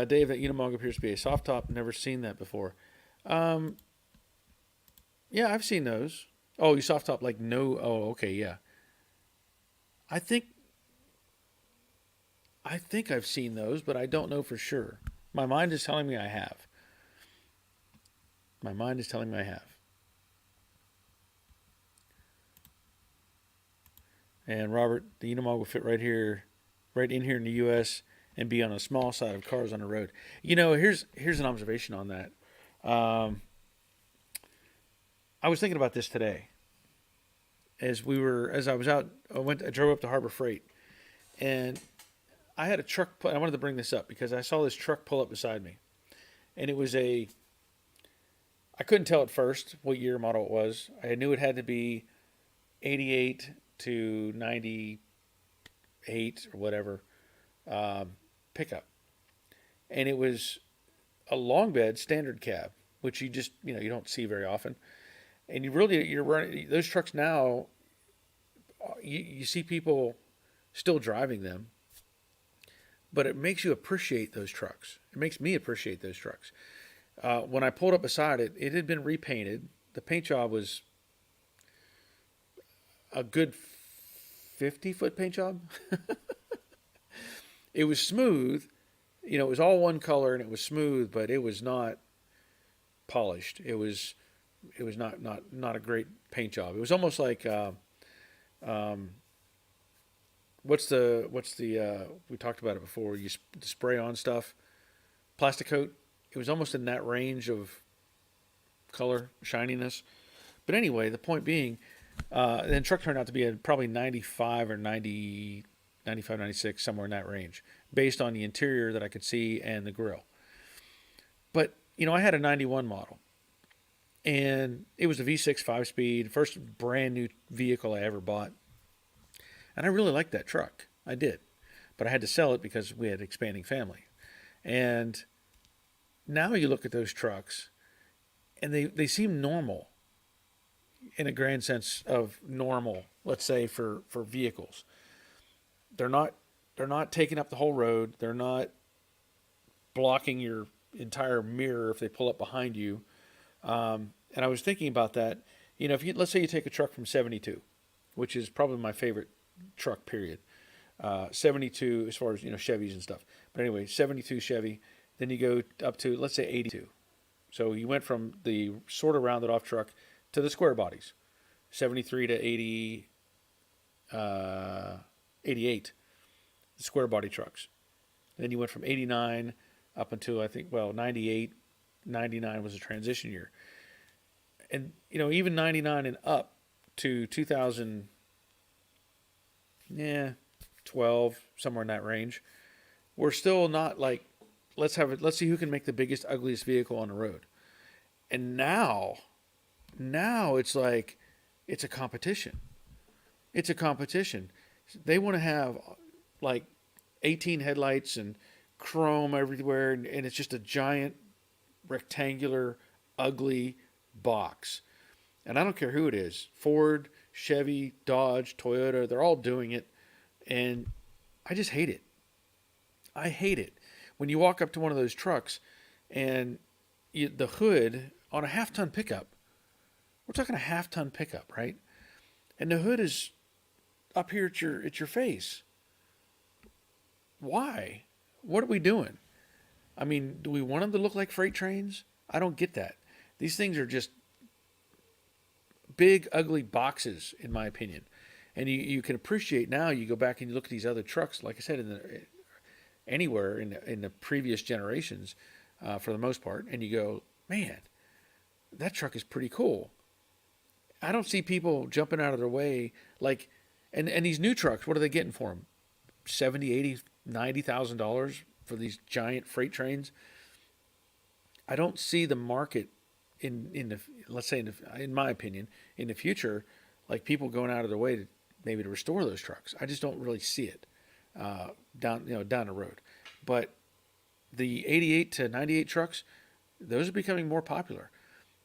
Dave, that Unimog appears to be a soft top. Never seen that before. Yeah, I've seen those. Oh, you soft top like no. Oh, okay, yeah. I think I've seen those, but I don't know for sure. My mind is telling me I have. My mind is telling me I have. And Robert, the Unimog will fit right here, right in here in the U.S. and be on a small side of cars on the road. You know, here's an observation on that. I was thinking about this today. As I was out, I drove up to Harbor Freight, and I had a truck. I wanted to bring this up because I saw this truck pull up beside me, and it was I couldn't tell at first what year model it was. I knew it had to be 88 to 98 or whatever pickup, and it was a long bed standard cab, which you don't see very often. And you're running those trucks now. You see people still driving them, but it makes you appreciate those trucks. It makes me appreciate those trucks. When I pulled up beside it, it had been repainted. The paint job was a good 50-foot paint job. It was smooth. You know, it was all one color and it was smooth, but it was not polished. It was not a great paint job. It was almost like what's the we talked about it before. You spray on stuff, plastic coat. It was almost in that range of color shininess. But anyway, the point being, the truck turned out to be probably 95 or 90, 95, 96, somewhere in that range, based on the interior that I could see and the grill. But I had a 91 model. And it was a V6 5-speed, first brand new vehicle I ever bought. And I really liked that truck. I did. But I had to sell it because we had an expanding family. And now you look at those trucks, and they seem normal in a grand sense of normal, let's say, for vehicles. They're not They're not taking up the whole road. They're not blocking your entire mirror if they pull up behind you. And I was thinking about that. You know, if you let's say you take a truck from 72, which is probably my favorite truck, period. 72 as far as, Chevys and stuff. But anyway, 72 Chevy. Then you go up to, let's say, 82. So you went from the sort of rounded off truck to the square bodies, 73 to 88, the square body trucks. And then you went from 89 up until, I think, 98, 99 was a transition year. And, even 99 and up to 2000, 12, somewhere in that range, we're still not like, let's see who can make the biggest, ugliest vehicle on the road. And now it's like, it's a competition. It's a competition. They want to have like 18 headlights and chrome everywhere, and it's just a giant rectangular, ugly box. And I don't care who it is, Ford, Chevy, Dodge, Toyota, they're all doing it. And I just hate it. I hate it. When you walk up to one of those trucks and the hood on a half-ton pickup, we're talking a half-ton pickup, right? And the hood is up here at your face. Why? What are we doing? I mean, do we want them to look like freight trains? I don't get that. These things are just big, ugly boxes, in my opinion. And you can appreciate now, you go back and you look at these other trucks, like I said, anywhere in the previous generations, for the most part, and you go, man, that truck is pretty cool. I don't see people jumping out of their way, like, and these new trucks, what are they getting for them? $70,000, $80,000, $90,000 for these giant freight trains. I don't see the market let's say in my opinion, in the future, like people going out of their way to maybe to restore those trucks. I just don't really see it down the road. But the 88 to 98 trucks, those are becoming more popular.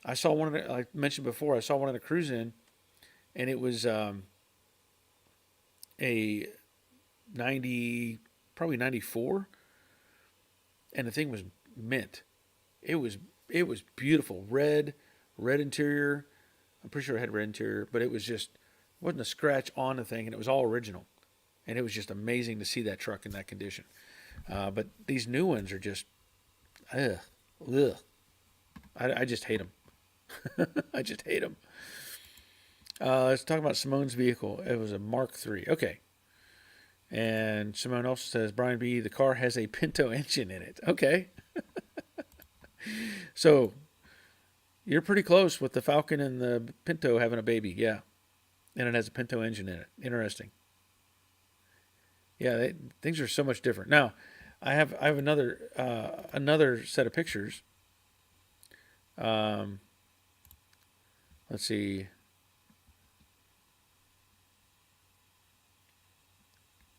I saw one of the, like I mentioned before, I saw one of the cruise in, and it was a 90, probably 94, and the thing was mint. It was beautiful, red interior. I'm pretty sure it had red interior, but it wasn't a scratch on the thing, and it was all original. And it was just amazing to see that truck in that condition. But these new ones are just, ugh. I just hate them. I just hate them. Let's talk about Simone's vehicle. It was a Mark III. Okay. And Simone also says, Brian B., the car has a Pinto engine in it. Okay. So you're pretty close with the Falcon and the Pinto having a baby. Yeah. And it has a Pinto engine in it. Interesting. Yeah, things are so much different. Now, I have another set of pictures. Let's see.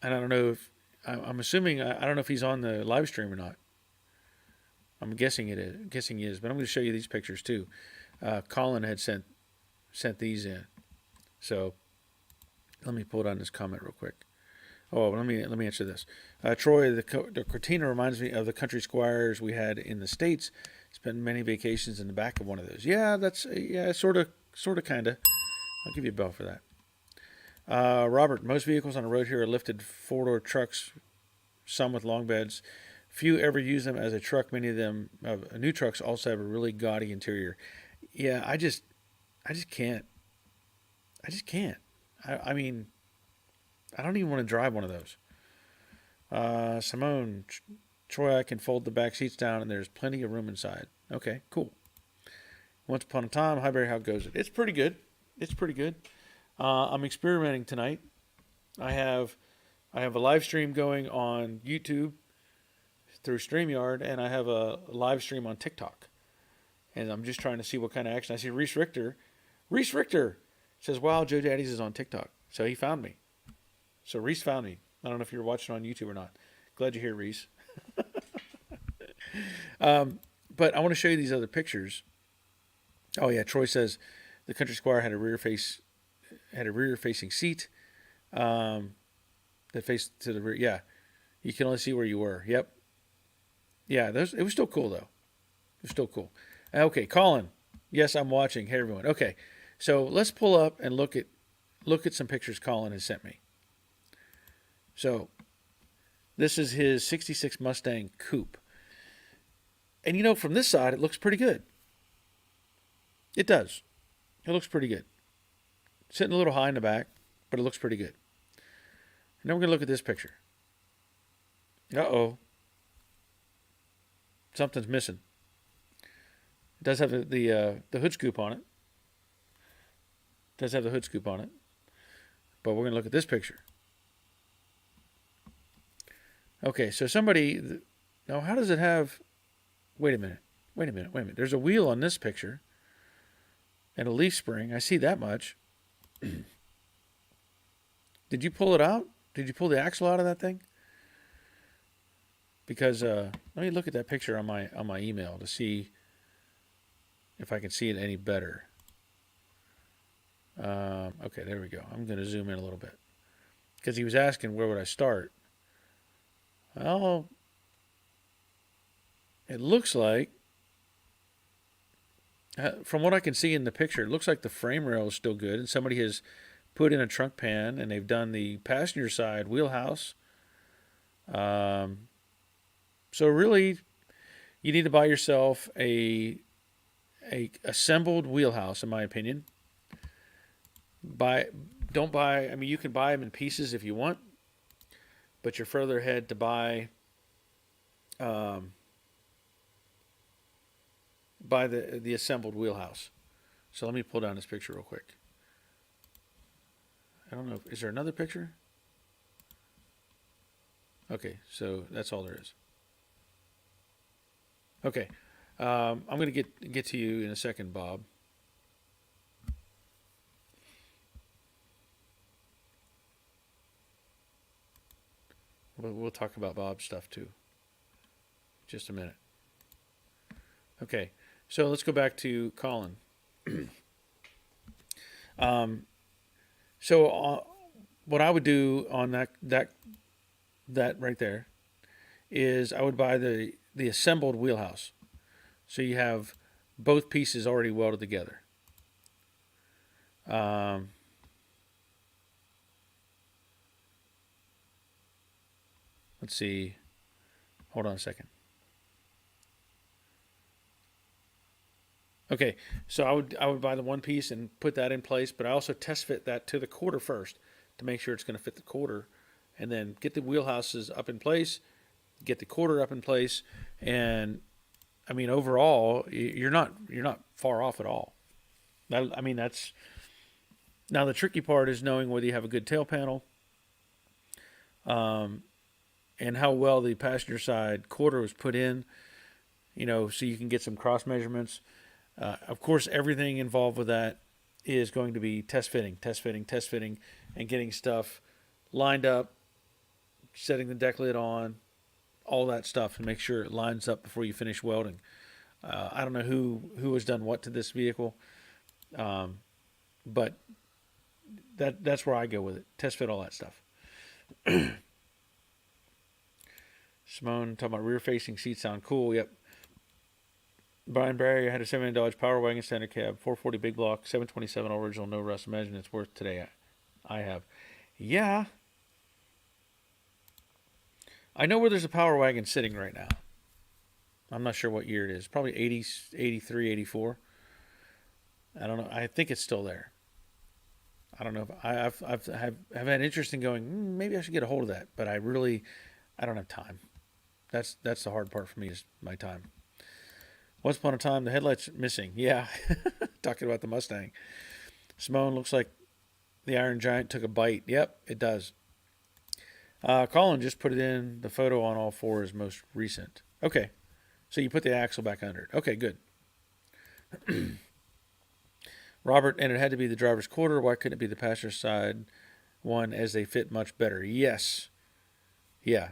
And I don't know if I'm assuming I don't know if he's on the live stream or not. I'm guessing it is. Guessing he is, but I'm going to show you these pictures too. Colin had sent these in, so let me pull down this comment real quick. Oh, let me answer this. Troy, the Cortina reminds me of the country squires we had in the States. Spent many vacations in the back of one of those. Yeah, sort of, kind of. I'll give you a bell for that. Robert, most vehicles on the road here are lifted four-door trucks, some with long beds. Few ever use them as a truck. Many of them, new trucks, also have a really gaudy interior. Yeah, I just can't. I just can't. I mean, I don't even want to drive one of those. Simone, Troy, I can fold the back seats down and there's plenty of room inside. Okay, cool. Once upon a time, hi Barry, how goes it? It's pretty good. I'm experimenting tonight. I have a live stream going on YouTube through StreamYard, and I have a live stream on TikTok. And I'm just trying to see what kind of action. I see Reese Richter. Reese Richter says, wow, Joe Daddy's is on TikTok. So he found me. So Reese found me. I don't know if you're watching on YouTube or not. Glad you're here, Reese. But I want to show you these other pictures. Oh yeah, Troy says the Country Squire had a rear facing seat that faced to the rear. Yeah, You can only see where you were. Yep. Yeah, it was still cool, though. It was still cool. Okay, Colin. Yes, I'm watching. Hey, everyone. Okay, so let's pull up and look at some pictures Colin has sent me. So this is his 66 Mustang Coupe. And you know, from this side, it looks pretty good. It does. It looks pretty good. Sitting a little high in the back, but it looks pretty good. And then we're going to look at this picture. Uh-oh. Something's missing. It does have the hood scoop on it. It does have the hood scoop on it. But we're going to look at this picture. Okay, so somebody... Now, how does it have... Wait a minute. There's a wheel on this picture. And a leaf spring. I see that much. Did you pull it out? Did you pull the axle out of that thing? Because let me look at that picture on my email to see if I can see it any better. Okay, there we go. I'm going to zoom in a little bit because he was asking where would I start. Well, it looks like, from what I can see in the picture, it looks like the frame rail is still good, and somebody has put in a trunk pan, and they've done the passenger side wheelhouse. So really, you need to buy yourself a assembled wheelhouse, in my opinion. Don't buy. I mean, you can buy them in pieces if you want, but you're further ahead to buy the assembled wheelhouse. So let me pull down this picture real quick. I don't know. Is there another picture? Okay, so that's all there is. Okay, I'm going to get to you in a second, Bob. We'll talk about Bob's stuff too. Just a minute. Okay, so let's go back to Colin. What I would do on that right there is I would buy the assembled wheelhouse. So you have both pieces already welded together. Let's see. Hold on a second. Okay, so I would buy the one piece and put that in place, but I also test fit that to the quarter first to make sure it's going to fit the quarter, and then get the wheelhouses up in place, get the quarter up in place, and I mean overall you're not far off at all. That's now the tricky part is knowing whether you have a good tail panel, and how well the passenger side quarter was put in, so you can get some cross measurements. Of course, everything involved with that is going to be test fitting, and getting stuff lined up, setting the deck lid on, all that stuff, and make sure it lines up before you finish welding. I don't know who has done what to this vehicle, but that's where I go with it. Test fit all that stuff. Simone talking about rear-facing seats sound cool. Yep. Brian Barry, I had a $7 million Dodge Power Wagon standard cab, 440 big block, 727 original, no rust. Imagine it's worth today. I have. Yeah. I know where there's a Power Wagon sitting right now. I'm not sure what year it is. Probably 80, 83, 84. I don't know. I think it's still there. I don't know. If I've had interest in going, maybe I should get a hold of that, but I don't have time. That's the hard part for me is my time. Once upon a time, the headlights missing. Yeah, talking about the Mustang. Simone, looks like the Iron Giant took a bite. Yep, it does. Colin just put it in. The photo on all four is most recent. Okay, so you put the axle back under it. Okay, good. Robert, and it had to be the driver's quarter. Why couldn't it be the passenger side one as they fit much better? Yes. Yeah.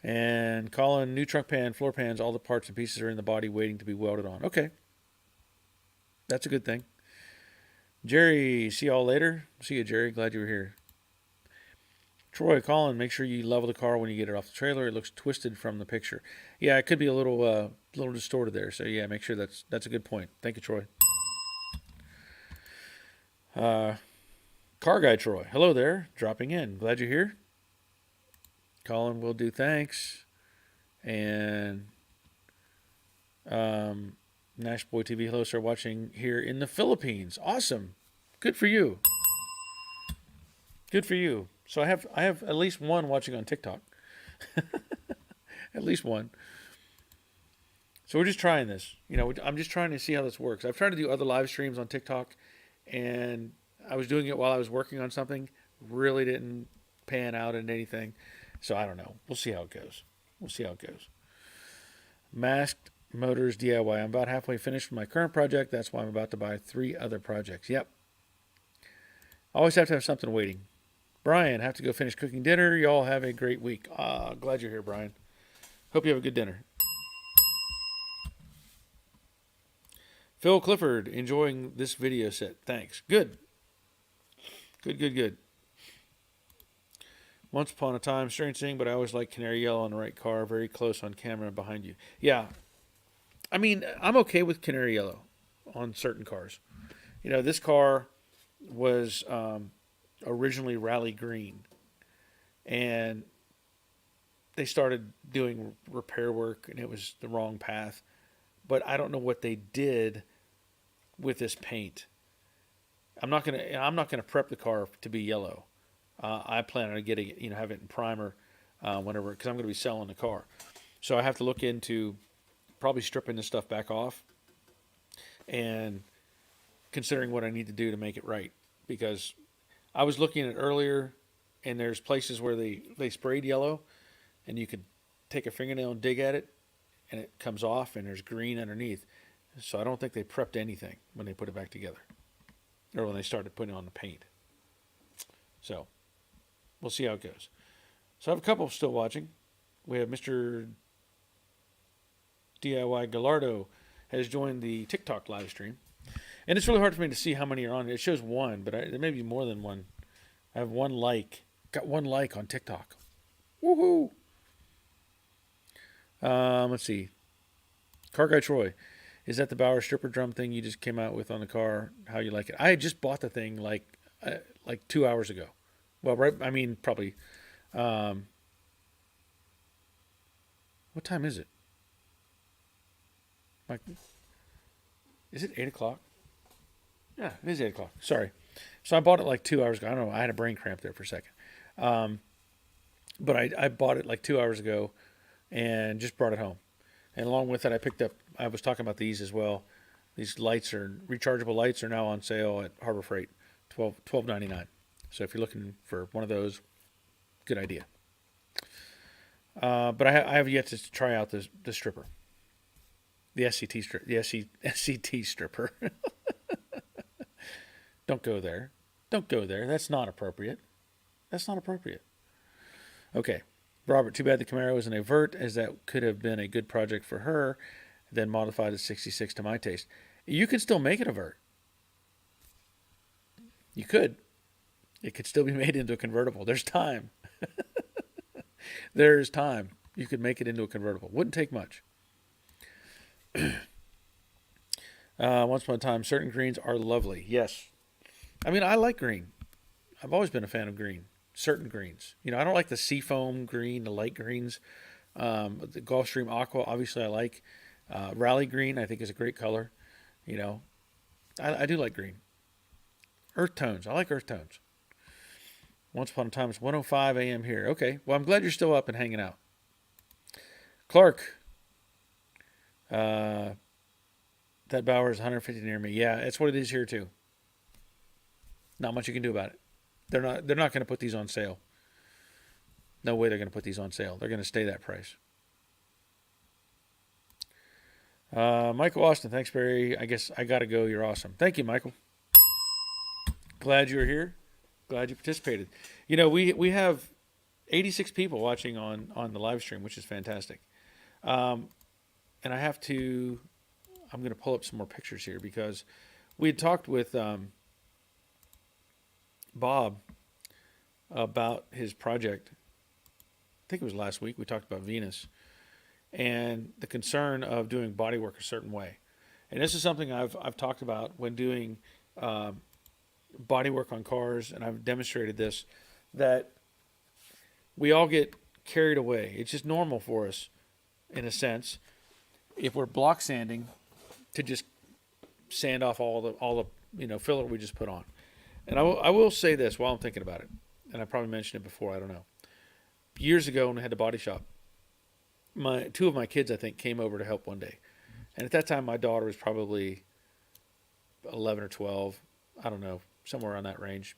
And Colin, new trunk pan, floor pans, all the parts and pieces are in the body waiting to be welded on. Okay. That's a good thing. Jerry, see y'all later. See you, Jerry. Glad you were here. Troy, Colin, make sure you level the car when you get it off the trailer. It looks twisted from the picture. Yeah, it could be a little distorted there. So yeah, make sure that's a good point. Thank you, Troy. Uh, Car guy Troy, hello there, dropping in. Glad you're here. Colin will do thanks. And Nash Boy TV, hello, sir, watching here in the Philippines. Awesome. Good for you. Good for you. So I have at least one watching on TikTok. At least one. So we're just trying this. I'm just trying to see how this works. I've tried to do other live streams on TikTok, and I was doing it while I was working on something. Really didn't pan out into anything. So I don't know. We'll see how it goes. Masked Motors DIY. I'm about halfway finished with my current project. That's why I'm about to buy 3 other projects. Yep. Always have to have something waiting. Brian, have to go finish cooking dinner. Y'all have a great week. Glad you're here, Brian. Hope you have a good dinner. Phil Clifford, enjoying this video set. Thanks. Good. Once upon a time, strange thing, but I always like canary yellow on the right car, very close on camera behind you. Yeah. I mean, I'm okay with canary yellow on certain cars. This car was originally rally green, and they started doing repair work, and it was the wrong path. But I don't know what they did with this paint. I'm not gonna prep the car to be yellow. I plan on getting it, have it in primer whenever, because I'm going to be selling the car. So I have to look into probably stripping this stuff back off and considering what I need to do to make it right. Because I was looking at it earlier, and there's places where they sprayed yellow, and you could take a fingernail and dig at it, and it comes off, and there's green underneath. So I don't think they prepped anything when they put it back together, or when they started putting on the paint. So we'll see how it goes. So I have a couple still watching. We have Mr. DIY Gallardo has joined the TikTok live stream. And it's really hard for me to see how many are on. It shows one, but there may be more than one. I have one like. Got one like on TikTok. Woohoo! Let's see. Car Guy Troy. Is that the Bauer stripper drum thing you just came out with on the car? How you like it? I just bought the thing like 2 hours ago. Well, right. I mean, probably. What time is it? Is it 8 o'clock? Yeah, it is 8 o'clock. Sorry. So I bought it like 2 hours ago. I don't know. I had a brain cramp there for a second. But I bought it like 2 hours ago and just brought it home. And along with it, I was talking about these as well. These rechargeable lights are now on sale at Harbor Freight, $12.99. So if you're looking for one of those, good idea. But I have yet to try out the stripper. The SCT stripper. Don't go there. That's not appropriate. Okay. Robert, too bad the Camaro is an Avert, as that could have been a good project for her, then modified the 66 to my taste. You can still make it a Vert. You could. It could still be made into a convertible. There's time. There's time. You could make it into a convertible. Wouldn't take much. Once upon a time, certain greens are lovely. Yes. I mean, I like green. I've always been a fan of green. Certain greens. I don't like the seafoam green, the light greens. The Gulfstream Aqua, obviously, I like. Rally green, I think, is a great color. I do like green. Earth tones. I like earth tones. Once upon a time, it's 1:05 a.m. here. Okay. Well, I'm glad you're still up and hanging out. Clark. That Bauer is 150 near me. Yeah, it's what it is here, too. Not much you can do about it. They're not going to put these on sale. No way they're going to put these on sale. They're going to stay that price. Michael Austin, thanks, Barry. I guess I got to go. You're awesome. Thank you, Michael. Glad you were here. Glad you participated. We have 86 people watching on the live stream, which is fantastic. And I'm going to pull up some more pictures here because we had talked with Bob about his project. I think it was last week. We talked about Venus and the concern of doing body work a certain way. And this is something I've talked about when doing body work on cars, and I've demonstrated this, that we all get carried away. It's just normal for us, in a sense, if we're block sanding, to just sand off all the filler we just put on. And I will say this while I'm thinking about it, and I probably mentioned it before. I don't know. Years ago, when I had the body shop, two of my kids, I think, came over to help one day, and at that time, my daughter was probably 11 or 12. I don't know, somewhere around that range,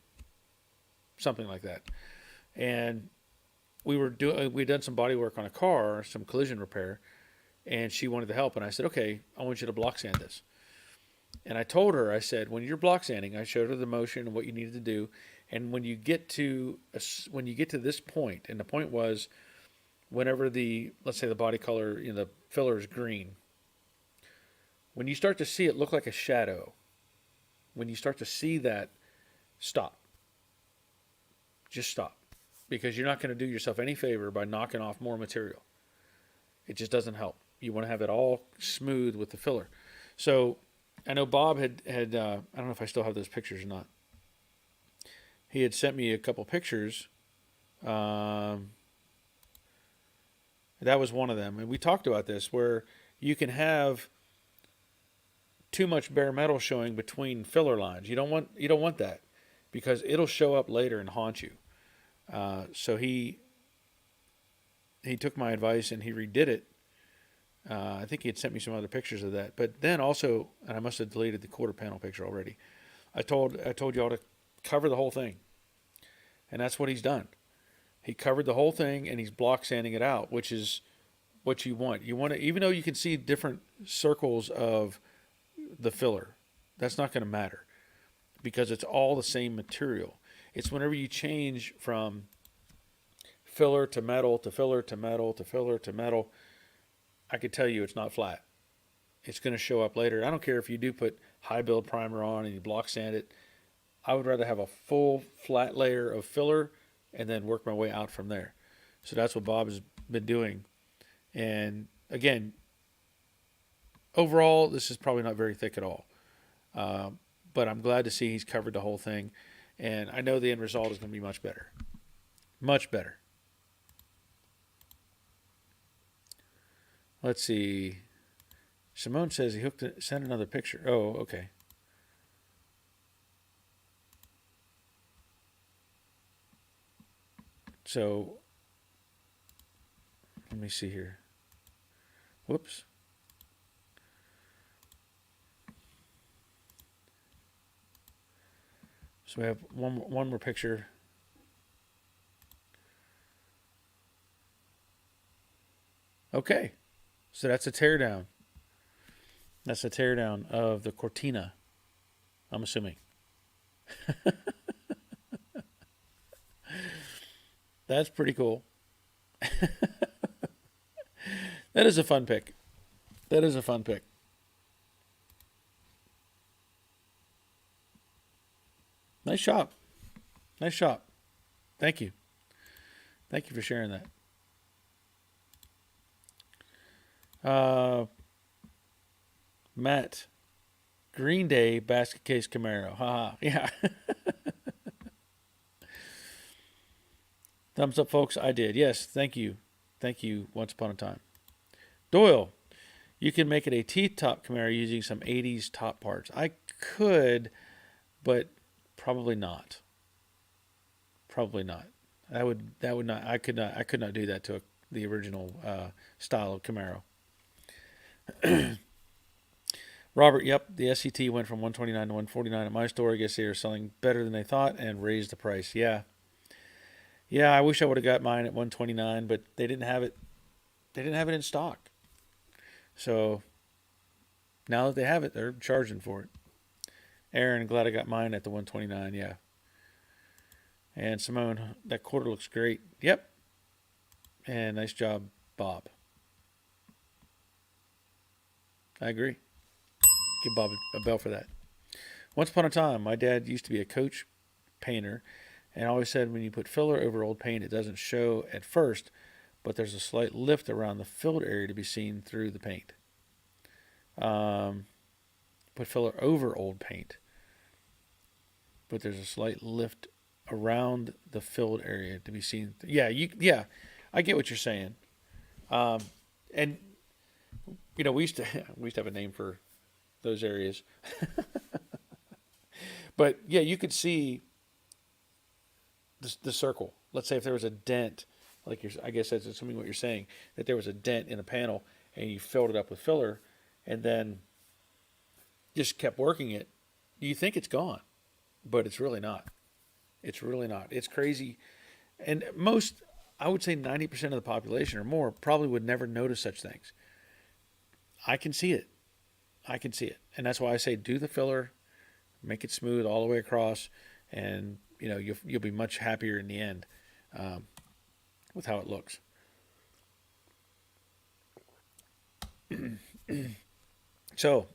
something like that. And we'd done some body work on a car, some collision repair, and she wanted to help. And I said, okay, I want you to block sand this. And I told her, I said, when you're block sanding, I showed her the motion and what you needed to do. And when you get to this point, and the point was, whenever let's say the body color, the filler is green, when you start to see it look like a shadow, when you start to see that, stop. Just stop. Because you're not going to do yourself any favor by knocking off more material. It just doesn't help. You want to have it all smooth with the filler. So I know Bob had I don't know if I still have those pictures or not. He had sent me a couple pictures. That was one of them. And we talked about this, where you can have too much bare metal showing between filler lines. You don't want that, because it'll show up later and haunt you. So he took my advice and he redid it. I think he had sent me some other pictures of that. But then also, and I must have deleted the quarter panel picture already, I told y'all to cover the whole thing. And that's what he's done. He covered the whole thing and he's block sanding it out, which is what you want. You want to, even though you can see different circles of the filler, that's not going to matter, because it's all the same material. It's whenever you change from filler to metal to filler to metal to filler to metal, I could tell you it's not flat. It's going to show up later. I don't care if you do put high build primer on and you block sand it. I would rather have a full flat layer of filler and then work my way out from there. So that's what Bob has been doing. And again, overall, this is probably not very thick at all. But I'm glad to see he's covered the whole thing. And I know the end result is going to be much better. Much better. Let's see. Simone says he sent another picture. Oh, okay. So, let me see here. Whoops. So we have one more picture. Okay. So that's a teardown. That's a teardown of the Cortina, I'm assuming. That's pretty cool. That is a fun pick. That is a fun pick. Nice shop. Nice shop. Thank you. Thank you for sharing that. Matt, Green Day basket case Camaro. Haha. Yeah. Thumbs up, folks. I did. Yes. Thank you. Thank you. Once upon a time. Doyle, you can make it a T-top Camaro using some 80s top parts. I could, but probably not. Probably not. That would not. I could not do that to the original style of Camaro. Robert, yep, the SCT went from 129 to 149 at my store. I guess they are selling better than they thought and raised the price. Yeah. Yeah, I wish I would have got mine at 129, but they didn't have it. They didn't have it in stock. So now that they have it, they're charging for it. Aaron, glad I got mine at the 129. Yeah. And Simone, that quarter looks great. Yep. And nice job, Bob. I agree. Give Bob a bell for that. Once upon a time, my dad used to be a coach painter, And I always said when you put filler over old paint, it doesn't show at first, but there's a slight lift around the filled area to be seen through the paint. Put filler over old paint, but there's a slight lift around the filled area to be seen. Yeah, I get what you're saying. And we used to have a name for those areas, but yeah, you could see the circle. Let's say if there was a dent, I guess that's assuming what you're saying, that there was a dent in a panel and you filled it up with filler, and then just kept working it. You think it's gone, but it's really not. It's really not. It's crazy. And I would say 90% of the population or more probably would never notice such things. I can see it. And that's why I say do the filler, make it smooth all the way across, and you'll be much happier in the end with how it looks. So,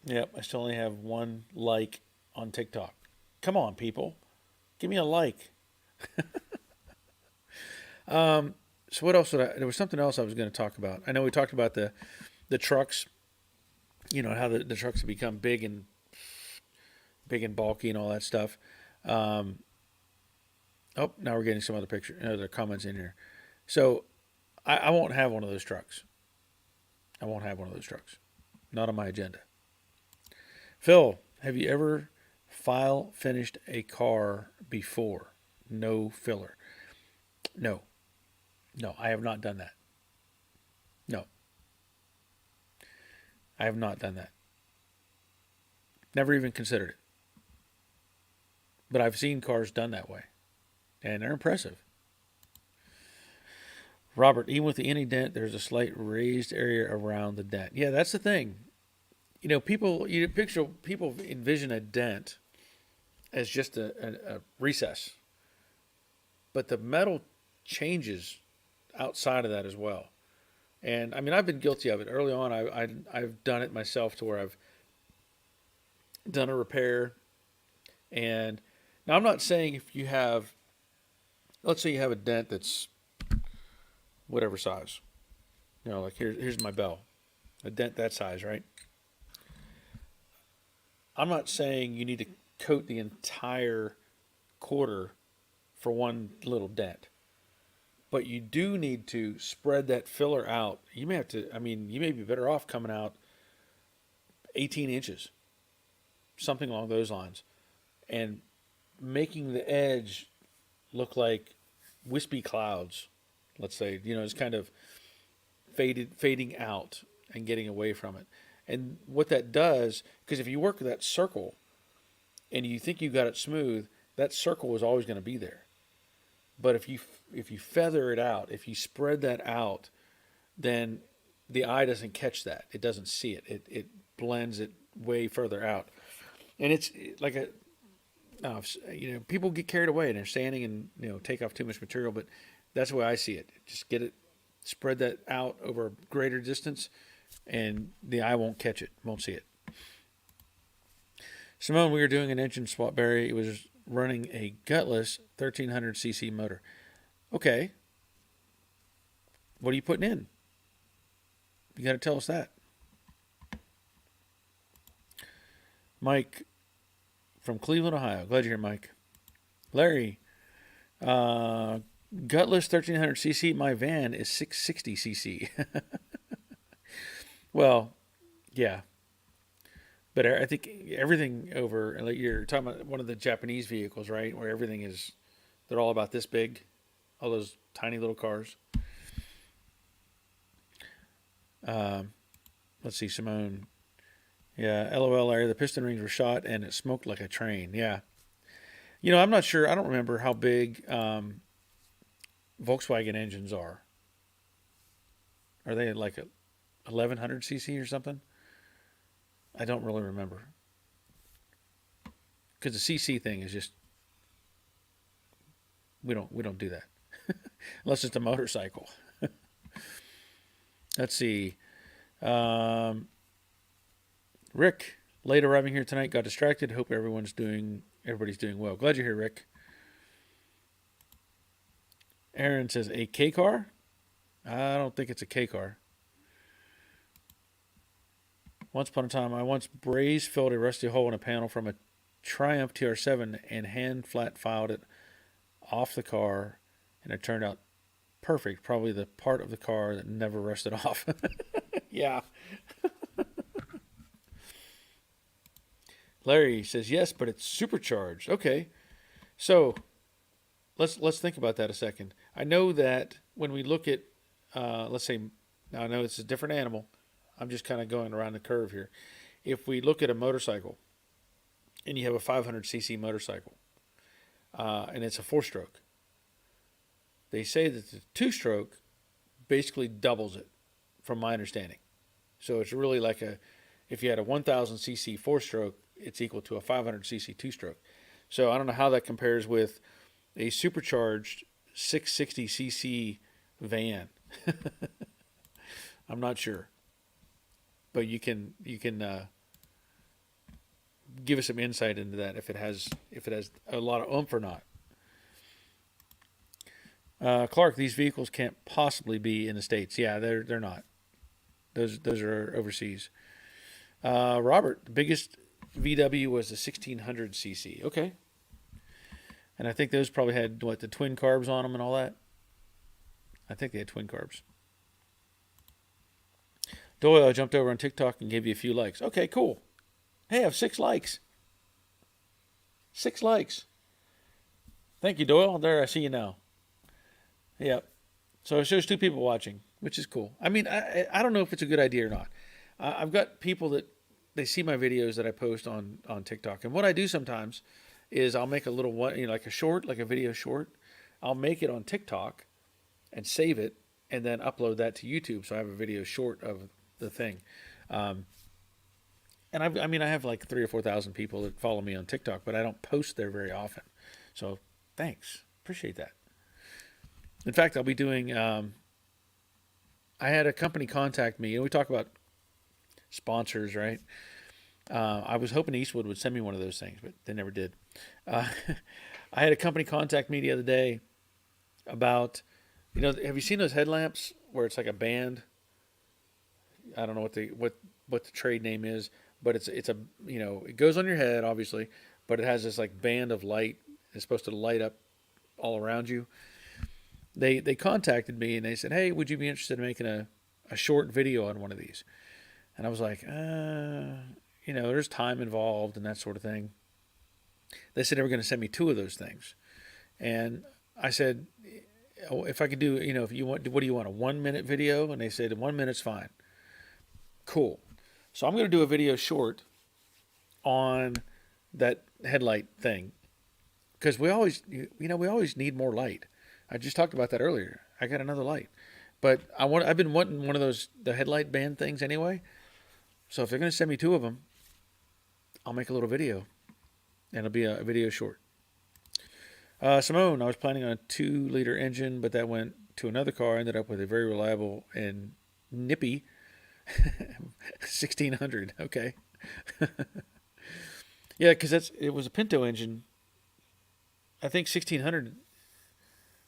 yep, I still only have one like on TikTok. Come on, people. Give me a like. So what else there was something else I was going to talk about. I know we talked about the trucks, how the trucks have become big and bulky and all that stuff. Now we're getting some other comments in here. So I won't have one of those trucks. Not on my agenda. Phil, have you ever file finished a car before? No filler. No, I have not done that. No, I have not done that. Never even considered it. But I've seen cars done that way, and they're impressive. Robert, even with any dent, there's a slight raised area around the dent. Yeah, that's the thing. People envision a dent as just a recess, but the metal changes outside of that as well. And I mean, I've been guilty of it early on. I've done it myself to where I've done a repair. And now I'm not saying if you have, let's say you have a dent that's whatever size, like here's my bell, a dent that size, right? I'm not saying you need to coat the entire quarter for one little dent, but you do need to spread that filler out. You may be better off coming out 18 inches, something along those lines, and making the edge look like wispy clouds. Let's say, it's kind of fading out and getting away from it. And what that does, because if you work with that circle and you think you got it smooth, that circle is always going to be there. But if you feather it out, if you spread that out, then the eye doesn't catch that. It doesn't see it. It blends it way further out. And it's like people get carried away and they're sanding and, take off too much material, but that's the way I see it. Just spread that out over a greater distance, and the eye won't catch it, won't see it. Simone, we were doing an engine swap, Barry. It was running a gutless 1300cc motor. Okay. What are you putting in? You got to tell us that. Mike from Cleveland, Ohio. Glad you're here, Mike. Larry, gutless 1300cc. My van is 660cc. Well, yeah. But I think everything over, like you're talking about one of the Japanese vehicles, right? Where they're all about this big. All those tiny little cars. Let's see, Simone. Yeah, LOL, Larry. The piston rings were shot and it smoked like a train. Yeah. I'm not sure. I don't remember how big Volkswagen engines are. Are they like a 1100cc or something? I don't really remember. Because the CC thing is just, we don't do that. Unless it's a motorcycle. Let's see. Rick, late arriving here tonight, got distracted. Hope everyone's doing everybody's doing well. Glad you're here, Rick. Aaron says, a K car? I don't think it's a K car. Once upon a time, I once braze filled a rusty hole in a panel from a Triumph TR7 and hand flat filed it off the car, and it turned out perfect. Probably the part of the car that never rusted off. Yeah. Larry says, yes, but it's supercharged. Okay. So let's think about that a second. I know that when we look at, let's say, now I know it's a different animal. I'm just kind of going around the curve here. If we look at a motorcycle and you have a 500cc motorcycle and it's a 4-stroke, they say that the 2-stroke basically doubles it, from my understanding. So it's really like if you had a 1000cc 4-stroke, it's equal to a 500cc 2-stroke. So I don't know how that compares with a supercharged 660cc van. I'm not sure, but you can give us some insight into that if it has a lot of oomph or not. Clark, these vehicles can't possibly be in the States. Yeah, they're not. Those are overseas. Robert, the biggest VW was the 1600cc. Okay. And I think those probably had, the twin carbs on them and all that? I think they had twin carbs. Doyle jumped over on TikTok and gave you a few likes. Okay, cool. Hey, I have 6 likes. 6 likes. Thank you, Doyle. There, I see you now. Yep. So it shows 2 people watching, which is cool. I mean, I don't know if it's a good idea or not. I've got people that they see my videos that I post on TikTok. And what I do sometimes is I'll make a little one, like a short, like a video short. I'll make it on TikTok and save it and then upload that to YouTube. So I have a video short of the thing. And I have like 3,000 or 4,000 people that follow me on TikTok, but I don't post there very often. So thanks. Appreciate that. In fact, I'll be doing, I had a company contact me. We talk about sponsors, right? I was hoping Eastwood would send me one of those things, but they never did. I had a company contact me the other day about, have you seen those headlamps where it's like a band? I don't know what the trade name is, but it's a it goes on your head obviously, but it has this like band of light. It's supposed to light up all around you. They contacted me and they said, hey, would you be interested in making a short video on one of these? And I was like, there's time involved and that sort of thing. They said they were going to send me 2 of those things. And I said, if I could do, if you want, what do you want, a 1-minute video? And they said 1 minute's fine. Cool. So I'm going to do a video short on that headlight thing. Because we always need more light. I just talked about that earlier. I got another light. But I've been wanting one of those, the headlight band things anyway. So if they're going to send me 2 of them, I'll make a little video. And it'll be a video short. Simone, I was planning on a 2-liter engine, but that went to another car. I ended up with a very reliable and nippy 1600. Okay. Yeah, because it was a Pinto engine. I think 1600.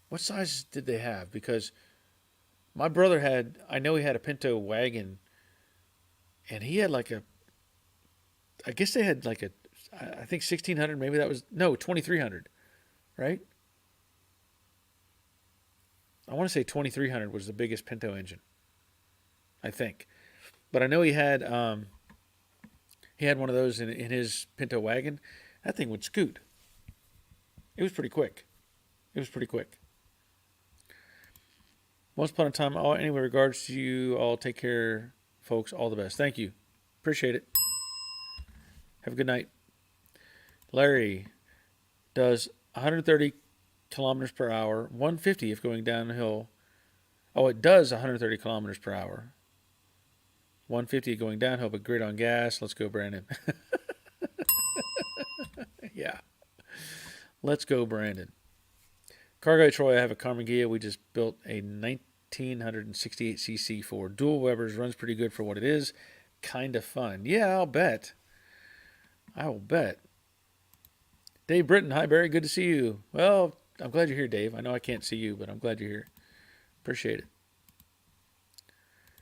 What size did they have? Because my brother I know he had a Pinto wagon, and he had I guess they had I think 1600, maybe that was, no, 2300, right? I want to say 2300 was the biggest Pinto engine, I think. But I know he had one of those in his Pinto wagon. That thing would scoot. It was pretty quick. Once upon a time, anyway, regards to you all. Take care, folks. All the best. Thank you. Appreciate it. Have a good night. Larry does 130 kilometers per hour, 150 if going downhill. Oh, it does 130 kilometers per hour. 150 going downhill, but great on gas. Let's go, Brandon. Yeah. Let's go, Brandon. Cargo Troy, I have a Karmann Ghia. We just built a 1968cc Ford. Dual Webers, runs pretty good for what it is. Kind of fun. Yeah, I'll bet. I will bet. Dave Britton, hi Barry, good to see you. Well, I'm glad you're here, Dave. I know I can't see you, but I'm glad you're here. Appreciate it.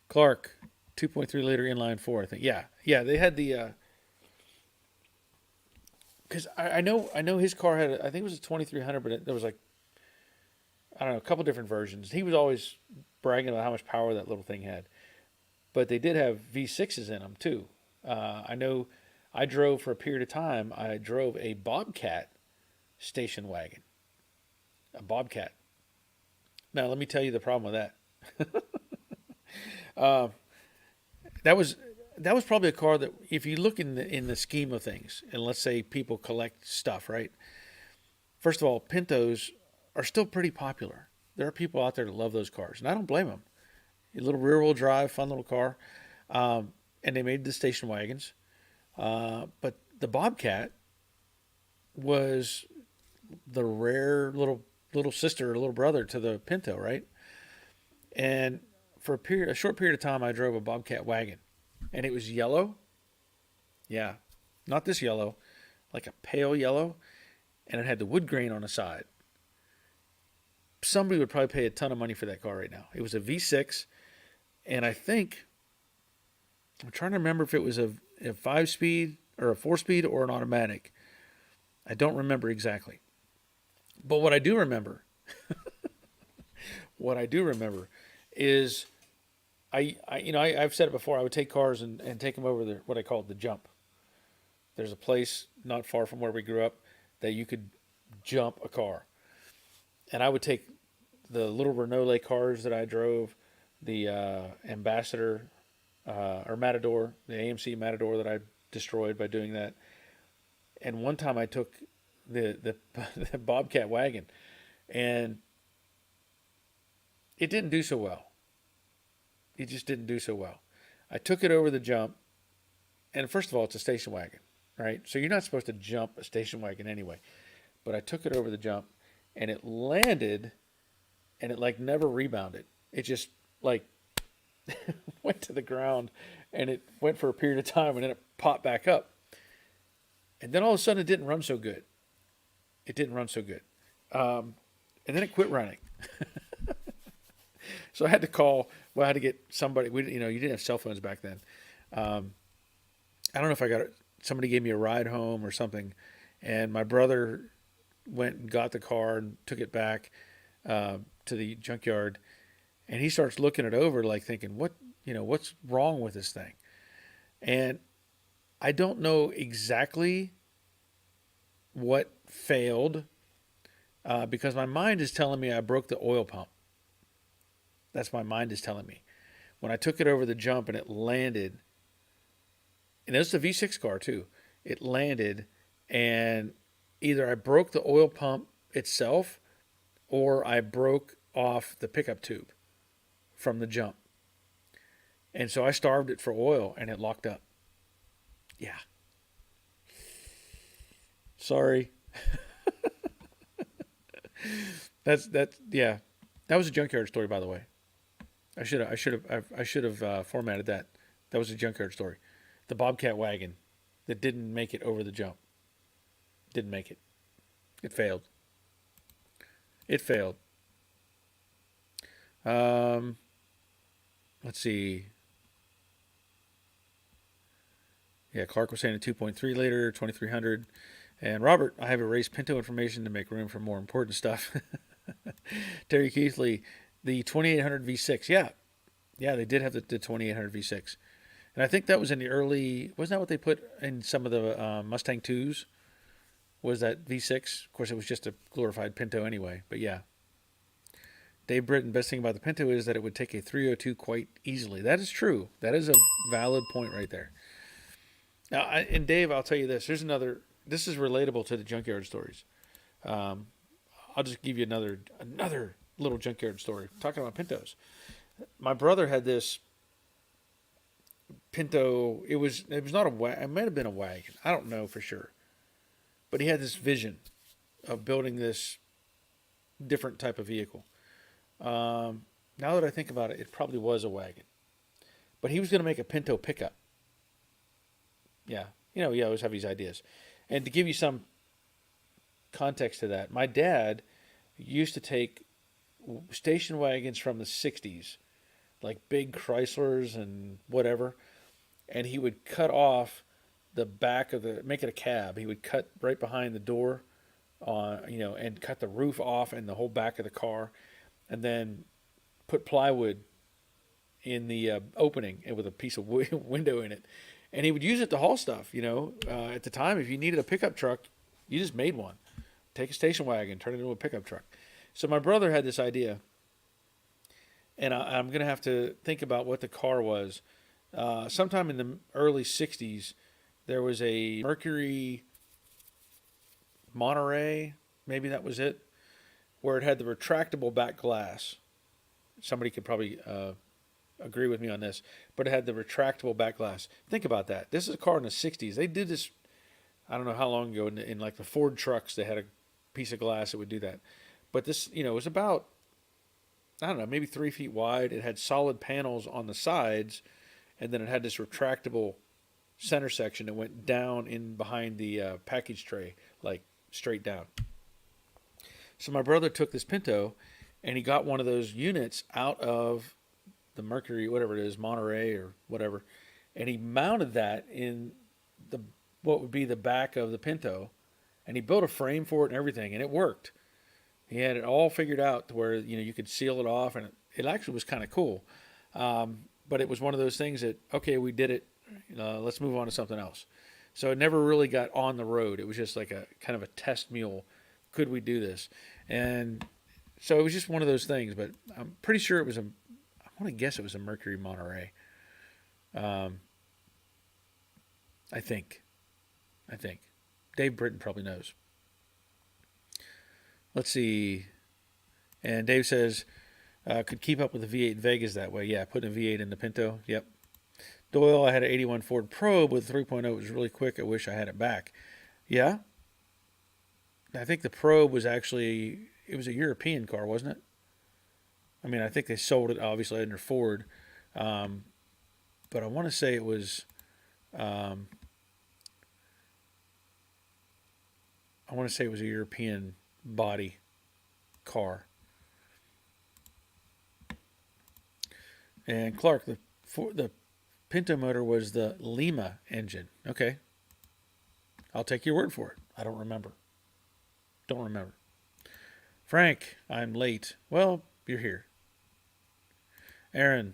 Clark, 2.3 liter inline four, I think. Yeah, they had the because I know his car had I think it was a 2300, but there was like I don't know a couple different versions. He was always bragging about how much power that little thing had, but they did have V6s in them too. I know I drove for a period of time. I drove a Bobcat station wagon, a Bobcat. Now let me tell you the problem with that. Uh, that was that was probably a car that, if you look in the scheme of things, and let's say people collect stuff, right? First of all, Pintos are still pretty popular. There are people out there that love those cars, and I don't blame them. A little rear-wheel drive, fun little car, and they made the station wagons. But the Bobcat was the rare little sister or little brother to the Pinto, right? And for a short period of time, I drove a Bobcat wagon, and it was yellow. Yeah, not this yellow, like a pale yellow, and it had the wood grain on the side. Somebody would probably pay a ton of money for that car right now. It was a V6, and I think I'm trying to remember if it was a 5 speed or a 4 speed or an automatic. I don't remember exactly. But what I do remember is I've said it before. I would take cars and take them over what I call the jump. There's a place not far from where we grew up that you could jump a car, and I would take the little Renault cars that I drove, the Ambassador or Matador, the AMC Matador that I destroyed by doing that. And one time I took the the Bobcat wagon, and it didn't do so well. It just didn't do so well. I took it over the jump, and first of all, it's a station wagon, right? So you're not supposed to jump a station wagon anyway. But I took it over the jump, and it landed, and it like never rebounded. It just like went to the ground, and it went for a period of time, and then it popped back up. And then all of a sudden, it didn't run so good. It didn't run so good. And then it quit running. So I had to call. Well, I had to get somebody. You didn't have cell phones back then. I don't know if I got it. Somebody gave me a ride home or something, and my brother went and got the car and took it back to the junkyard, and he starts looking it over, like thinking, what's wrong with this thing? And I don't know exactly what failed because my mind is telling me I broke the oil pump. That's my mind is telling me. When I took it over the jump and it landed, and it was a V6 car too, it landed, and either I broke the oil pump itself or I broke off the pickup tube from the jump. And so I starved it for oil, and it locked up. Yeah. Sorry. Yeah. That was a junkyard story, by the way. I should have formatted that. That was a junkyard story. The Bobcat wagon that didn't make it over the jump. Didn't make it. It failed. It failed. Let's see. Yeah, Clark was saying a 2.3 liter, 2300. And Robert, I have erased Pinto information to make room for more important stuff. Terry Keithley, the 2800 V6. Yeah, they did have the 2800 V6. And I think that was in the early, wasn't that what they put in some of the Mustang 2s? Was that V6? Of course, it was just a glorified Pinto anyway, but yeah. Dave Britton, best thing about the Pinto is that it would take a 302 quite easily. That is true. That is a valid point right there. Now, and Dave, I'll tell you this. This is relatable to the junkyard stories. I'll just give you another little junkyard story. Talking about Pintos. My brother had this Pinto. It was not a wagon. It might have been a wagon. I don't know for sure. But he had this vision of building this different type of vehicle. Now that I think about it, it probably was a wagon. But he was going to make a Pinto pickup. Yeah. You always have these ideas. And to give you some context to that. My dad used to take station wagons from the 60s, like big Chryslers and whatever, and he would cut off the back of the, make it a cab. He would cut right behind the door on, and cut the roof off and the whole back of the car, and then put plywood in the opening and with a piece of window in it. And he would use it to haul stuff. At the time, if you needed a pickup truck, you just made one. Take a station wagon, turn it into a pickup truck. So my brother had this idea, and I'm going to have to think about what the car was. Sometime in the early 60s, there was a Mercury Monterey, maybe that was it, where it had the retractable back glass. Somebody could probably agree with me on this, but it had the retractable back glass. Think about that. This is a car in the 60s. They did this, I don't know how long ago, in like the Ford trucks, they had a piece of glass that would do that. But this, it was about, I don't know, maybe 3 feet wide. It had solid panels on the sides, and then it had this retractable center section that went down in behind the package tray, like straight down. So my brother took this Pinto, and he got one of those units out of the Mercury, whatever it is, Monterey or whatever, and he mounted that in the what would be the back of the Pinto, and he built a frame for it and everything, and it worked. He had it all figured out to where you could seal it off, and it actually was kind of cool. But it was one of those things that, okay, we did it, let's move on to something else. So it never really got on the road. It was just like a kind of a test mule. Could we do this? And so it was just one of those things. But I'm pretty sure it was I want to guess it was a Mercury Monterey. I think. Dave Britton probably knows. Let's see. And Dave says, could keep up with the V8 in Vegas that way. Yeah, putting a V8 in the Pinto. Yep. Doyle, I had an 81 Ford Probe with 3.0. It was really quick. I wish I had it back. Yeah. I think the Probe was actually, it was a European car, wasn't it? I mean, I think they sold it obviously under Ford. But I want to say it was, a European body car. And Clark, the Pinto motor was the Lima engine. Okay. I'll take your word for it. I don't remember. Frank, I'm late. Well, you're here. Aaron,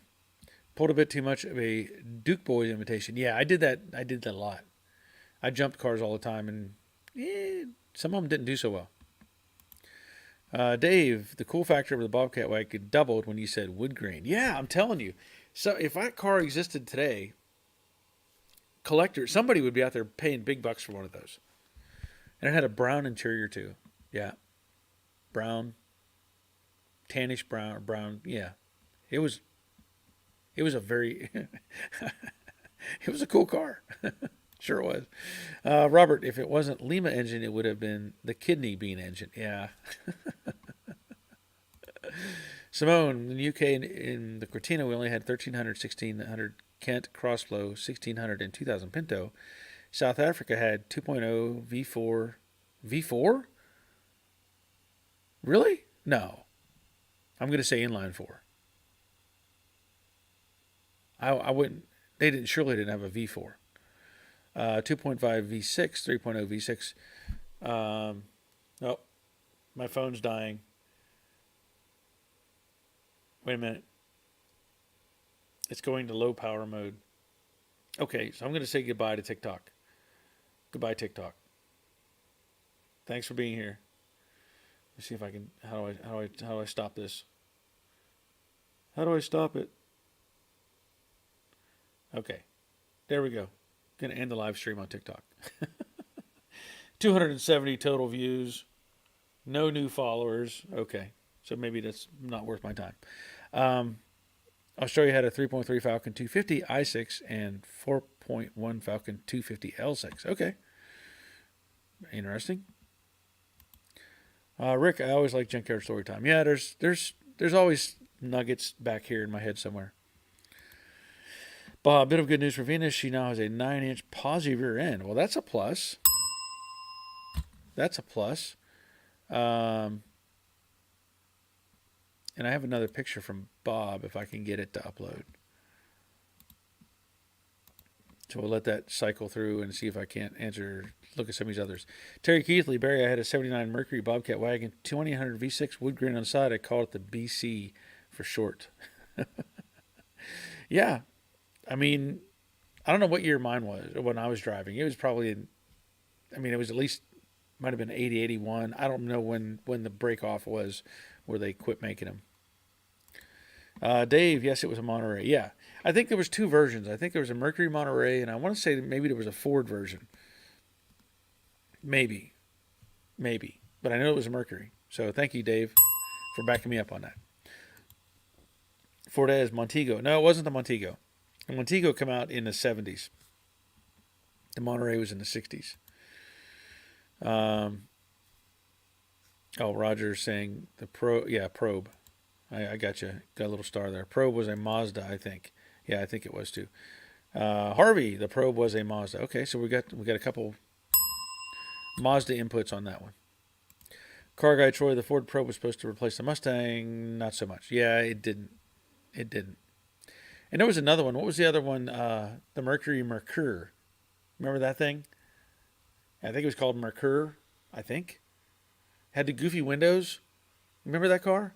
pulled a bit too much of a Duke Boys invitation. Yeah, I did that a lot. I jumped cars all the time, and some of them didn't do so well. Dave, the cool factor of the Bobcat wagon doubled when you said wood grain. Yeah, I'm telling you. So if that car existed today, somebody would be out there paying big bucks for one of those. And it had a brown interior too. Yeah. Brown. Tannish brown. Yeah. It was a very, it was a cool car. Sure was. Robert, if it wasn't Lima engine, it would have been the kidney bean engine. Yeah. Simone, in the UK, in the Cortina, we only had 1300, 1600 Kent Crossflow, 1600 and 2000 Pinto. South Africa had 2.0 V4. V4? Really? No. I'm going to say inline 4. I wouldn't. They surely didn't have a V4. 2.5 V6, 3.0 V6. Oh, my phone's dying. Wait a minute. It's going to low power mode. Okay, so I'm going to say goodbye to TikTok. Goodbye, TikTok. Thanks for being here. Let's see if I can. How do I stop this? How do I stop it? Okay, there we go. Going to end the live stream on TikTok. 270 total views. No new followers. Okay, so maybe that's not worth my time. Australia had a 3.3 Falcon 250 i6 and 4.1 Falcon 250 L6. Okay, interesting. Rick, I always like Junkyard Story Time. Yeah, there's always nuggets back here in my head somewhere. Bob, a bit of good news for Venus. She now has a 9-inch positive rear end. Well, that's a plus. That's a plus. Um, and I have another picture from Bob if I can get it to upload. So we'll let that cycle through and see if I can't look at some of these others. Terry Keithley, Barry, I had a 79 Mercury Bobcat wagon, 2000 V6 wood grain on the side. I called it the BC for short. Yeah. I mean, I don't know what year mine was when I was driving. It was probably, it was at least, might have been 80, 81. I don't know when the break off was where they quit making them. Dave, yes, it was a Monterey. Yeah. I think there was two versions. I think there was a Mercury Monterey, and I want to say that maybe there was a Ford version. Maybe. But I know it was a Mercury. So thank you, Dave, for backing me up on that. Fordez Montego. No, it wasn't the Montego. The Montego came out in the 70s. The Monterey was in the 60s. Roger's saying the Probe. I got you. Got a little star there. Probe was a Mazda, I think. Yeah, I think it was too. Harvey, the Probe was a Mazda. Okay, so we got a couple Mazda inputs on that one. Car Guy Troy, the Ford Probe was supposed to replace the Mustang. Not so much. Yeah, it didn't. And there was another one. What was the other one? The Mercury Mercure. Remember that thing? I think it was called Mercure, I think. Had the goofy windows. Remember that car?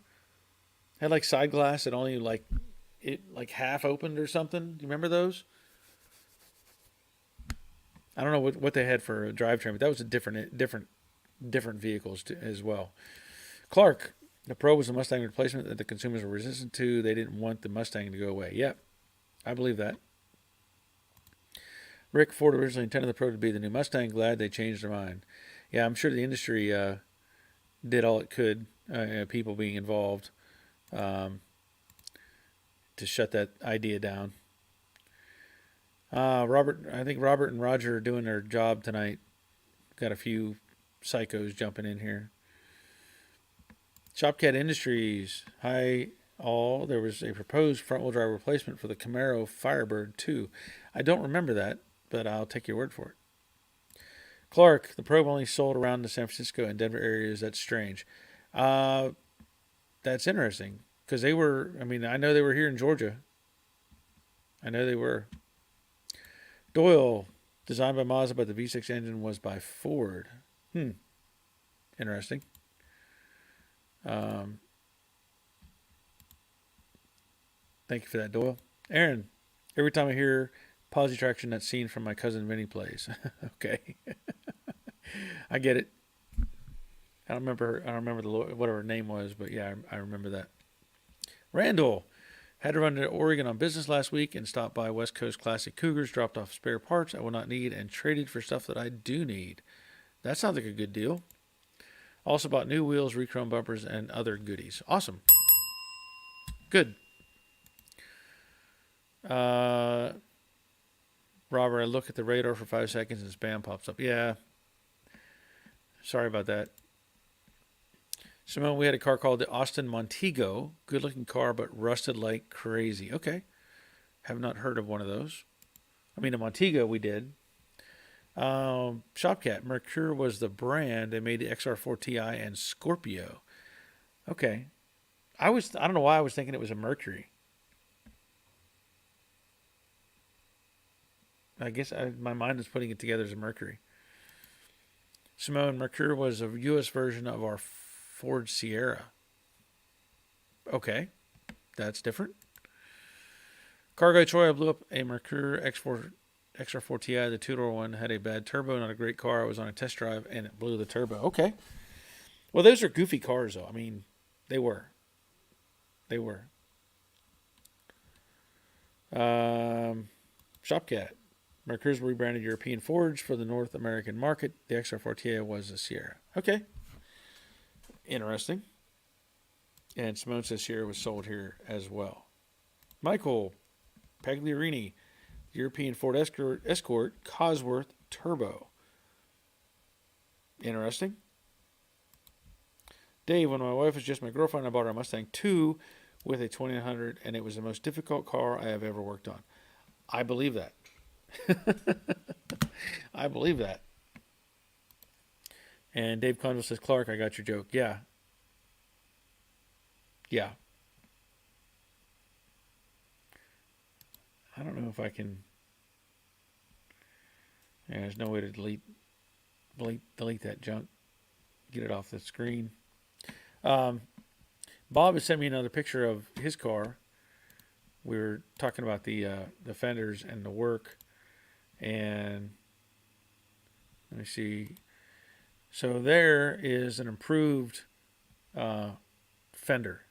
Had like side glass that only like half opened or something. Do you remember those? I don't know what they had for a drivetrain, but that was a different vehicles as well. Clark, the Pro was a Mustang replacement that the consumers were resistant to. They didn't want the Mustang to go away. Yep, I believe that. Rick, Ford originally intended the Pro to be the new Mustang. Glad they changed their mind. Yeah, I'm sure the industry did all it could, people being involved, to shut that idea down. I think Robert and Roger are doing their job tonight. Got a few psychos jumping in here. Shopcat Industries. Hi, all. There was a proposed front-wheel drive replacement for the Camaro Firebird 2. I don't remember that, but I'll take your word for it. Clark, the Probe only sold around the San Francisco and Denver areas. That's strange. That's interesting because they were, I know they were here in Georgia. I know they were. Doyle, designed by Mazda, but the V6 engine was by Ford. Interesting. Thank you for that, Doyle. Aaron, every time I hear Posi Traction, that scene from My Cousin Vinny plays. Okay. I get it. I don't remember whatever her name was, but yeah, I remember that. Randall, had to run to Oregon on business last week and stopped by West Coast Classic Cougars, dropped off spare parts I will not need, and traded for stuff that I do need. That sounds like a good deal. Also bought new wheels, re-chrome bumpers, and other goodies. Awesome. Good. Robert, I look at the radar for 5 seconds and spam pops up. Yeah. Sorry about that. Simone, we had a car called the Austin Montego. Good looking car, but rusted like crazy. Okay. Have not heard of one of those. A Montego we did. Shopcat, Mercure was the brand. They made the XR4 Ti and Scorpio. Okay. I don't know why I was thinking it was a Mercury. I guess my mind is putting it together as a Mercury. Simone, Mercure was a U.S. version of our Ford Sierra. Okay. That's different. Car Guy Troy, I blew up a Mercure XR4 Ti. The two-door one had a bad turbo, not a great car. I was on a test drive, and it blew the turbo. Okay. Well, those are goofy cars, though. They were. Shopcat. Mercury's rebranded European Fords for the North American market. The XR4 Ti was a Sierra. Okay. Interesting. And Simone says Sierra was sold here as well. Michael Pagliarini, European Ford Escort Cosworth Turbo. Interesting. Dave, when my wife was just my girlfriend, I bought her a Mustang 2 with a 2900, and it was the most difficult car I have ever worked on. I believe that. I believe that. And Dave Conville says, Clark, I got your joke. Yeah. Yeah. I don't know if I can. Yeah, there's no way to delete that junk. Get it off the screen. Bob has sent me another picture of his car. We were talking about the fenders and the work, and let me see. So there is an improved fender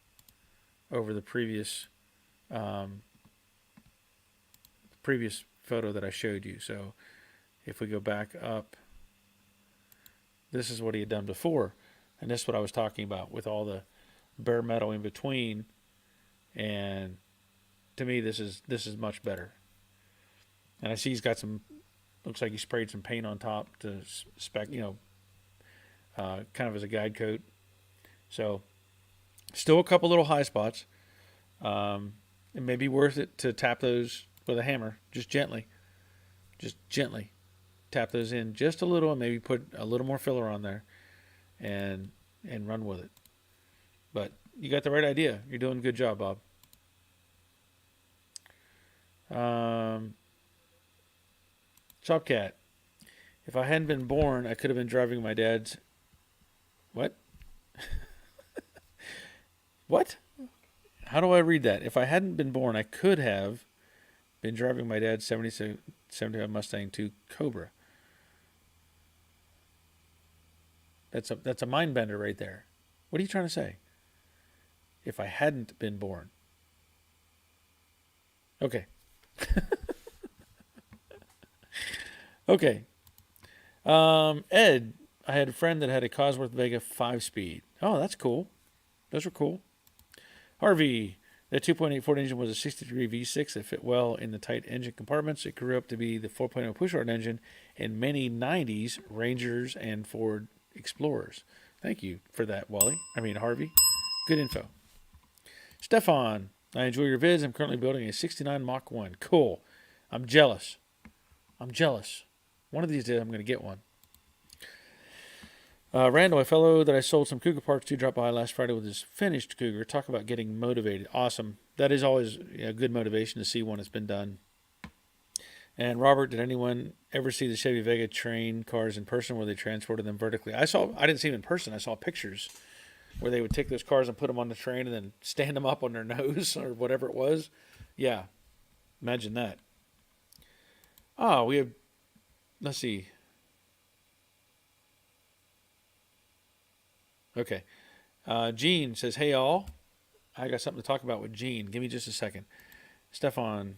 over the previous photo that I showed you. So if we go back up, this is what he had done before, and this is what I was talking about with all the bare metal in between. And to me, this is much better. And I see he's got some. Looks like he sprayed some paint on top to spec, kind of as a guide coat. So still a couple little high spots. It may be worth it to tap those with a hammer, just gently tap those in just a little, and maybe put a little more filler on there, and run with it. But you got the right idea. You're doing a good job, Bob. Shopcat. If I hadn't been born, I could have been driving my dad's. What? What? How do I read that? If I hadn't been born, I could have been driving my dad's 75 Mustang II Cobra. That's a mind bender right there. What are you trying to say? If I hadn't been born. Okay. Okay. Ed, I had a friend that had a Cosworth Vega 5-speed. Oh, that's cool. Those were cool. Harvey, that 2.8 Ford engine was a 63 V6 that fit well in the tight engine compartments. It grew up to be the 4.0 pushrod engine in many 90s Rangers and Ford Explorers. Thank you for that, Harvey. Good info. Stefan, I enjoy your vids. I'm currently building a 69 Mach 1. Cool. I'm jealous. One of these days I'm going to get one. Randall, a fellow that I sold some Cougar parts to, dropped by last Friday with his finished Cougar. Talk about getting motivated. Awesome. That is always a good motivation to see one that's been done. And Robert, did anyone ever see the Chevy Vega train cars in person where they transported them vertically? I didn't see them in person. I saw pictures where they would take those cars and put them on the train and then stand them up on their nose or whatever it was. Yeah. Imagine that. Oh, let's see. Okay. Gene says, hey, all. I got something to talk about with Gene. Give me just a second. Stefan,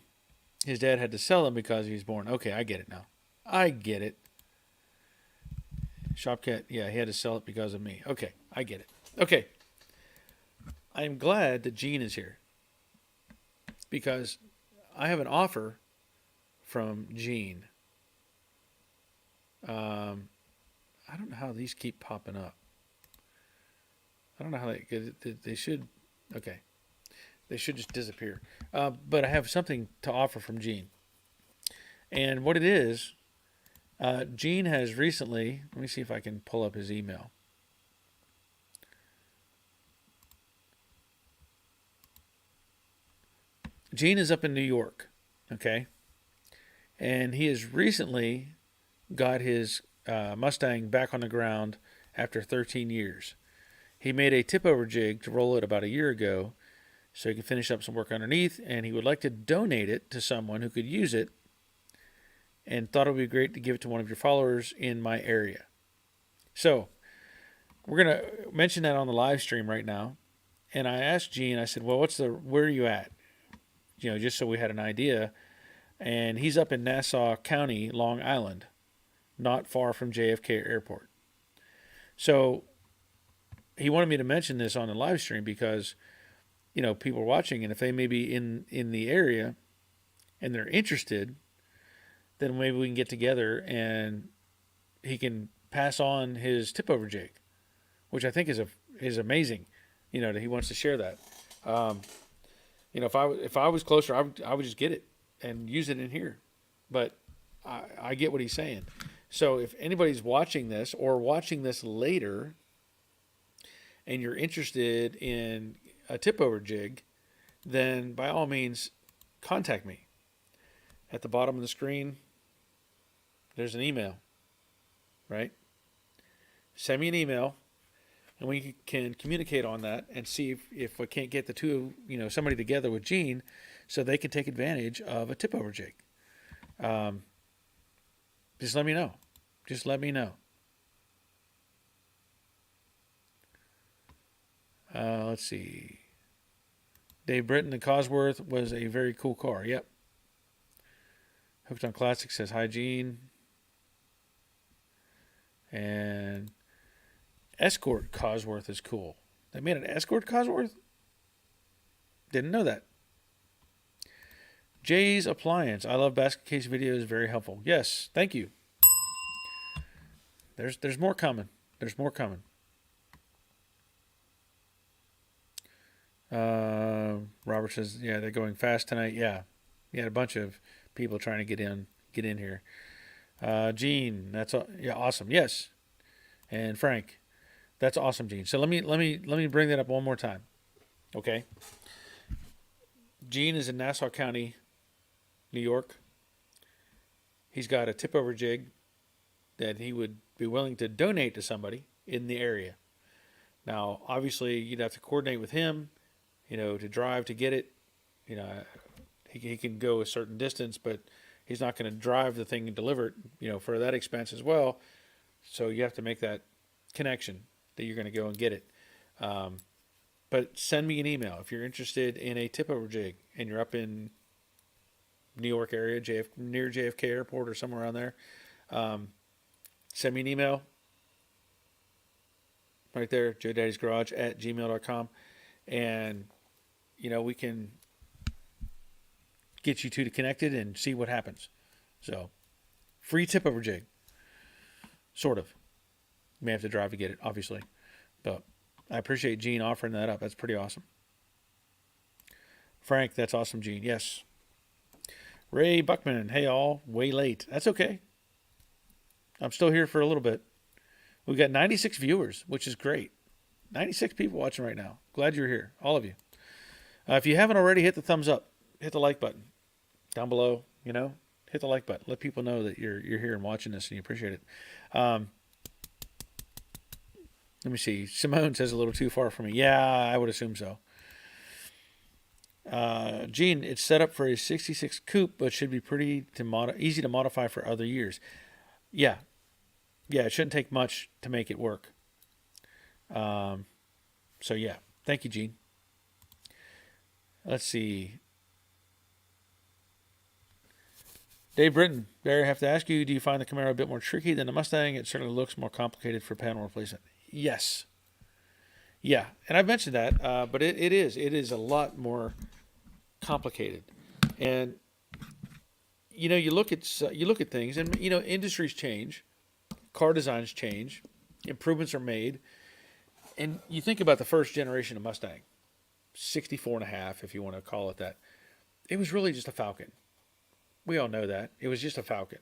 his dad had to sell him because he was born. Okay, I get it now. I get it. Shopcat, yeah, he had to sell it because of me. Okay, I get it. Okay. I'm glad that Gene is here because I have an offer from Gene. I don't know how these keep popping up. I don't know how they should. Okay. They should just disappear. But I have something to offer from Gene. And what it is, Gene has recently, let me see if I can pull up his email. Gene is up in New York, okay? And he has recently got his Mustang back on the ground after 13 years. He made a tip-over jig to roll it about a year ago so he could finish up some work underneath, and he would like to donate it to someone who could use it and thought it would be great to give it to one of your followers in my area. So we're going to mention that on the live stream right now. And I asked Gene, I said, well, where are you at? Just so we had an idea. And he's up in Nassau County, Long Island, not far from JFK Airport. So he wanted me to mention this on the live stream because, people are watching, and if they may be in the area and they're interested, then maybe we can get together and he can pass on his tip-over jig, which I think is amazing, that he wants to share that. If I was closer, I would just get it and use it in here. But I get what he's saying. So if anybody's watching this or watching this later and you're interested in a tip over jig, then by all means contact me. At the bottom of the screen, there's an email, right? Send me an email and we can communicate on that and see if we can't get the two, somebody together with Gene so they can take advantage of a tip over jig. Just let me know. Just let me know. Let's see. Dave Britton, the Cosworth was a very cool car. Yep. Hooked on Classic says, hi, Gene. And Escort Cosworth is cool. They made an Escort Cosworth? Didn't know that. Jay's Appliance. I love basket case videos. Very helpful. Yes, thank you. There's more coming. There's more coming. Robert says, yeah, they're going fast tonight. Yeah. You had a bunch of people trying to get in here. Gene, that's awesome. Yes. And Frank, that's awesome, Gene. So let me bring that up one more time. Okay. Gene is in Nassau County, New York. He's got a tip over jig that he would be willing to donate to somebody in the area. Now, obviously, you'd have to coordinate with him, to drive to get it. He can go a certain distance, but he's not going to drive the thing and deliver it, for that expense as well. So you have to make that connection that you're going to go and get it. But send me an email if you're interested in a tip over jig and you're up in New York area, near JFK Airport or somewhere around there. Send me an email right there, joedaddysgarage@gmail.com. And, we can get you two connected and see what happens. So, free tip over jig. Sort of. You may have to drive to get it, obviously. But I appreciate Gene offering that up. That's pretty awesome. Frank, that's awesome, Gene. Yes. Ray Buckman, hey all, way late. That's okay. I'm still here for a little bit. We've got 96 viewers, which is great. 96 people watching right now. Glad you're here, all of you. If you haven't already, hit the thumbs up. Hit the like button down below. Hit the like button. Let people know that you're here and watching this and you appreciate it. Let me see. Simone says a little too far for me. Yeah, I would assume so. Gene, it's set up for a 66 coupe, but should be pretty easy to modify for other years. Yeah, it shouldn't take much to make it work. So yeah, thank you, Gene. Let's see. Dave Britton, there I have to ask you, do you find the Camaro a bit more tricky than the Mustang? It certainly looks more complicated for panel replacement. Yes. Yeah, and I've mentioned that, but it is a lot more complicated. And you look at things, and industries change, car designs change, improvements are made, and you think about the first generation of Mustang, 64.5, if you want to call it that. It was really just a Falcon. We all know that. It was just a Falcon.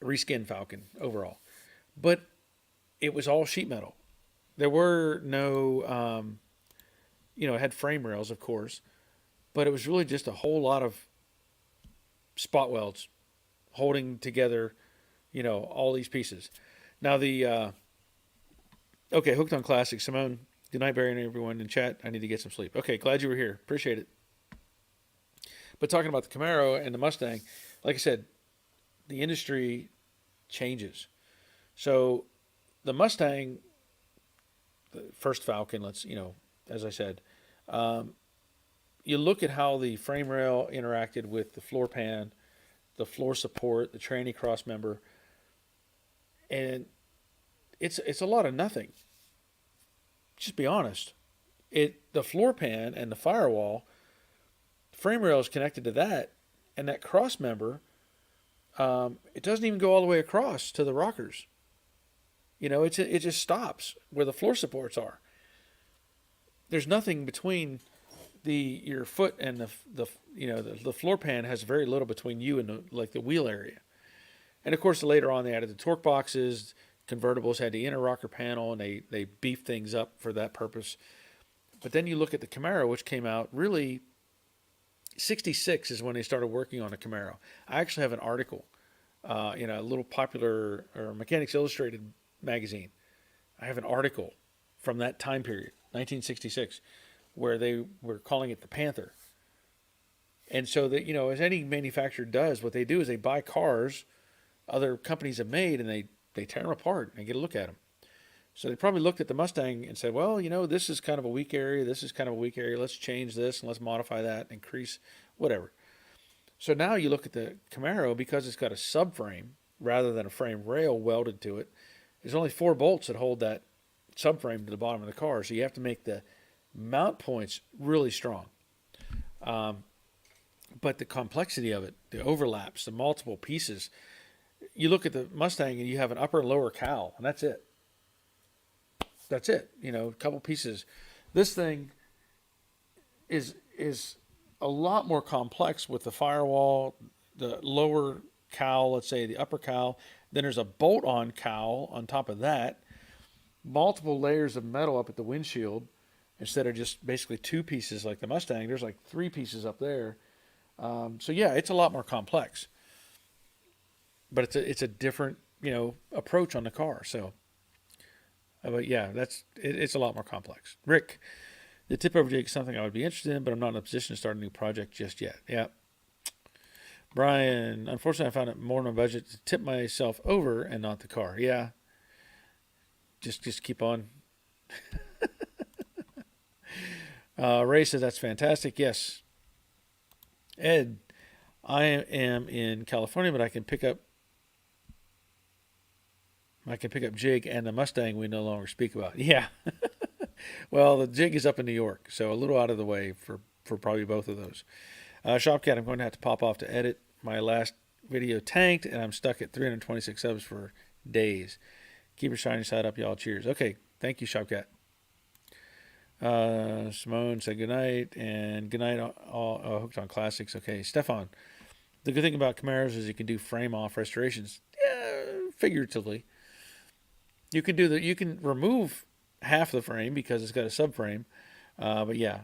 Reskinned Falcon overall. But it was all sheet metal. There were no, it had frame rails, of course, but it was really just a whole lot of spot welds holding together, all these pieces. Now okay, Hooked on Classic. Simone, good night, Barry, and everyone in chat. I need to get some sleep. Okay, glad you were here. Appreciate it. But talking about the Camaro and the Mustang, like I said, the industry changes. So the Mustang, the first Falcon, as I said, you look at how the frame rail interacted with the floor pan, the floor support, the tranny cross member, and it's a lot of nothing. Just be honest. The floor pan and the firewall, frame rail is connected to that, and that cross member, it doesn't even go all the way across to the rockers. It just stops where the floor supports are. There's nothing between your foot and the floor pan has very little between you and the wheel area. And of course, later on, they added the torque boxes. Convertibles had the inner rocker panel, and they beefed things up for that purpose. But then you look at the Camaro, which came out really, 66 is when they started working on the Camaro. I actually have an article in a little popular or Mechanics Illustrated magazine. I have an article from that time period, 1966, where they were calling it the Panther. And so that, as any manufacturer does, what they do is they buy cars other companies have made, and they tear them apart and get a look at them. So they probably looked at the Mustang and said, well, this is kind of a weak area. This is kind of a weak area. Let's change this and let's modify that, increase whatever. So now you look at the Camaro, because it's got a subframe rather than a frame rail welded to it. There's only 4 bolts that hold that subframe to the bottom of the car. So you have to make the mount points really strong. But the complexity of it, the overlaps, the multiple pieces. You look at the Mustang and you have an upper and lower cowl, and that's it. That's it. A couple pieces. This thing is a lot more complex with the firewall, the lower cowl, let's say the upper cowl. Then there's a bolt-on cowl on top of that. Multiple layers of metal up at the windshield instead of just basically 2 pieces like the Mustang. There's like 3 pieces up there. So yeah, it's a lot more complex. But it's a different, approach on the car. So, but yeah, it's a lot more complex. Rick, the tip over jig is something I would be interested in, but I'm not in a position to start a new project just yet. Yeah. Brian, unfortunately, I found it more in my budget to tip myself over and not the car. Yeah. Just keep on. Ray says that's fantastic. Yes. Ed, I am in California, but I can pick up Jig and the Mustang we no longer speak about. Yeah. Well, the Jig is up in New York, so a little out of the way for probably both of those. Shopcat, I'm going to have to pop off to edit. My last video tanked, and I'm stuck at 326 subs for days. Keep your shiny side up, y'all. Cheers. Okay. Thank you, Shopcat. Simone said goodnight, and goodnight all Hooked on Classics. Okay. Stefan, the good thing about Camaros is you can do frame-off restorations. Yeah, figuratively. You can remove half the frame because it's got a subframe. But yeah.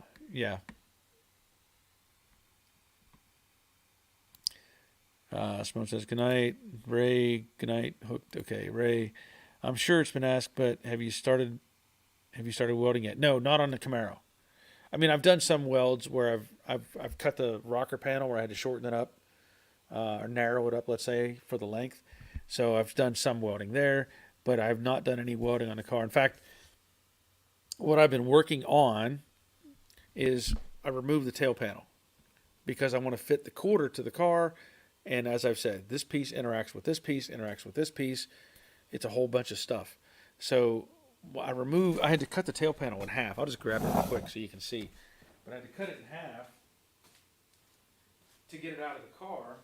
Simone says goodnight. Ray, goodnight. Hooked. Okay, Ray. I'm sure it's been asked, but have you started welding yet? No, not on the Camaro. I mean, I've done some welds where I've cut the rocker panel where I had to shorten it up or narrow it up, let's say, for the length. So I've done some welding there, but I've not done any welding on the car. In fact, what I've been working on is I removed the tail panel because I want to fit the quarter to the car. And as I've said, this piece interacts with this piece, interacts with this piece. It's a whole bunch of stuff. So I had to cut the tail panel in half. I'll just grab it real quick so you can see. But I had to cut it in half to get it out of the car.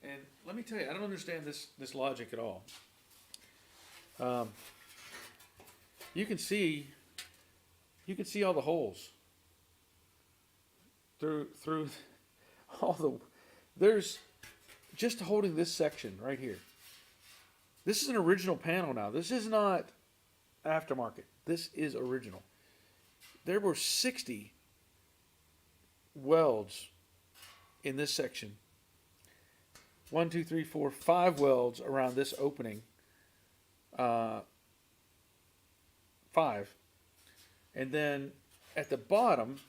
And let me tell you, I don't understand this logic at all. You can see all the holes through all the. There's just holding this section right here. This is an original panel now. This is not aftermarket. This is original. There were 60 welds in this section. 1, 2, 3, 4, 5 welds around this opening. 5. And then at the bottom,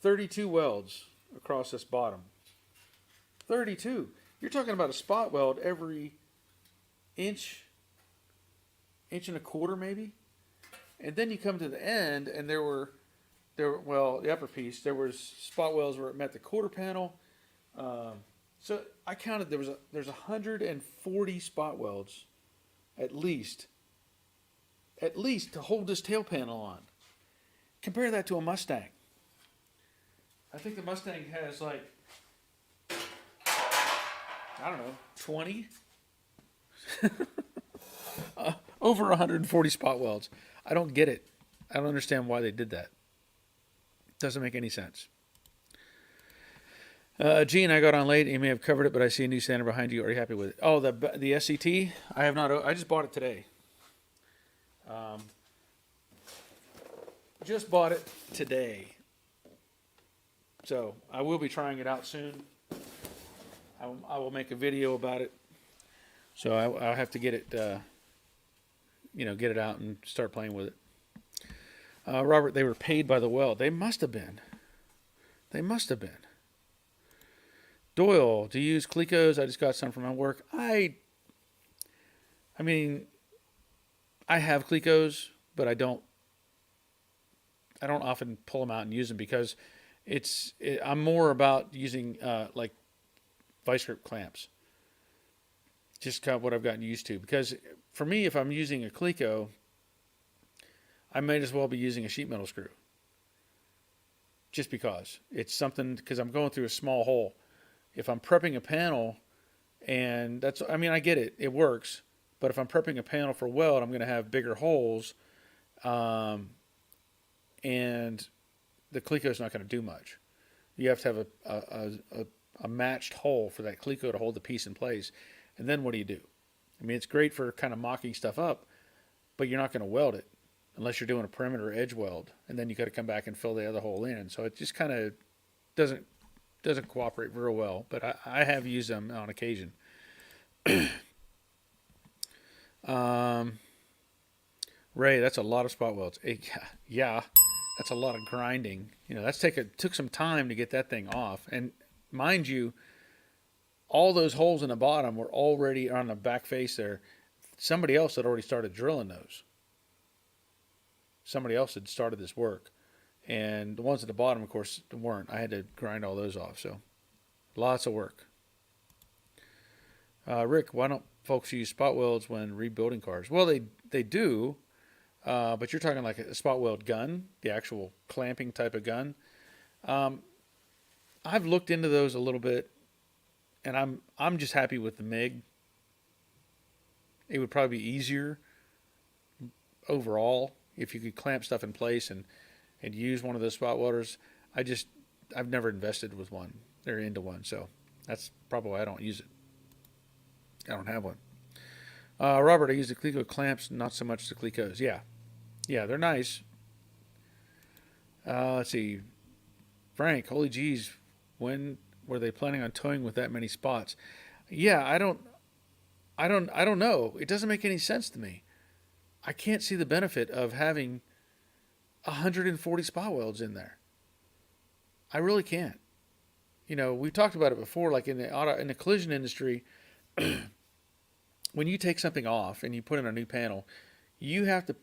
32 welds across this bottom. 32. You're talking about a spot weld every inch and a quarter maybe. And then you come to the end, and there were the upper piece, there was spot welds where it met the quarter panel. So I counted there's 140 spot welds at least to hold this tail panel on. Compare that to a Mustang. I think the Mustang has like, I don't know, 20? Over 140 spot welds. I don't get it. I don't understand why they did that. Doesn't make any sense. Gene, I got on late. You may have covered it, but I see a new standard behind you. Are you happy with it? Oh, the SCT? I have not. I just bought it today. Just bought it today. So I will be trying it out soon. I will make a video about it. So I'll have to get it, get it out and start playing with it. Robert, they were paid by the well. They must have been. They must have been. Doyle, do you use Clecos? I just got some from my work. I mean, I have Clecos, but I don't often pull them out and use them because I'm more about using like vice grip clamps. Just kind of what I've gotten used to. Because for me, if I'm using a Cleco, I might as well be using a sheet metal screw. Just because it's something, because I'm going through a small hole. If I'm prepping a panel, and I get it, it works. But if I'm prepping a panel for weld, I'm going to have bigger holes, and the Cleco's not going to do much. You have to have a matched hole for that Cleco to hold the piece in place. And then what do you do? I mean, it's great for kind of mocking stuff up, but you're not going to weld it unless you're doing a perimeter edge weld. And then you got to come back and fill the other hole in. So it just kind of doesn't cooperate real well, but I have used them on occasion. Ray, that's a lot of spot welds. Yeah, that's a lot of grinding. That's took some time to get that thing off. And mind you, all those holes in the bottom were already on the back face there. Somebody else had already started drilling those. Somebody else had started this work. And the ones at the bottom, of course, weren't. I had to grind all those off. So lots of work. Rick, why don't folks use spot welds when rebuilding cars? Well, they do, but you're talking like a spot weld gun, the actual clamping type of gun. I've looked into those a little bit, and I'm just happy with the MIG. It would probably be easier overall if you could clamp stuff in place and use one of those spot welders. I've never invested with one. They're into one, so that's probably why I don't use it. I don't have one. Robert, I use the Cleco clamps, not so much the Clecos. Yeah, they're nice. Let's see. Frank, holy geez, when were they planning on towing with that many spots? Yeah, I don't know. It doesn't make any sense to me. I can't see the benefit of having 140 spot welds in there. I really can't. We've talked about it before, like in the collision industry, when you take something off and you put in a new panel, you have to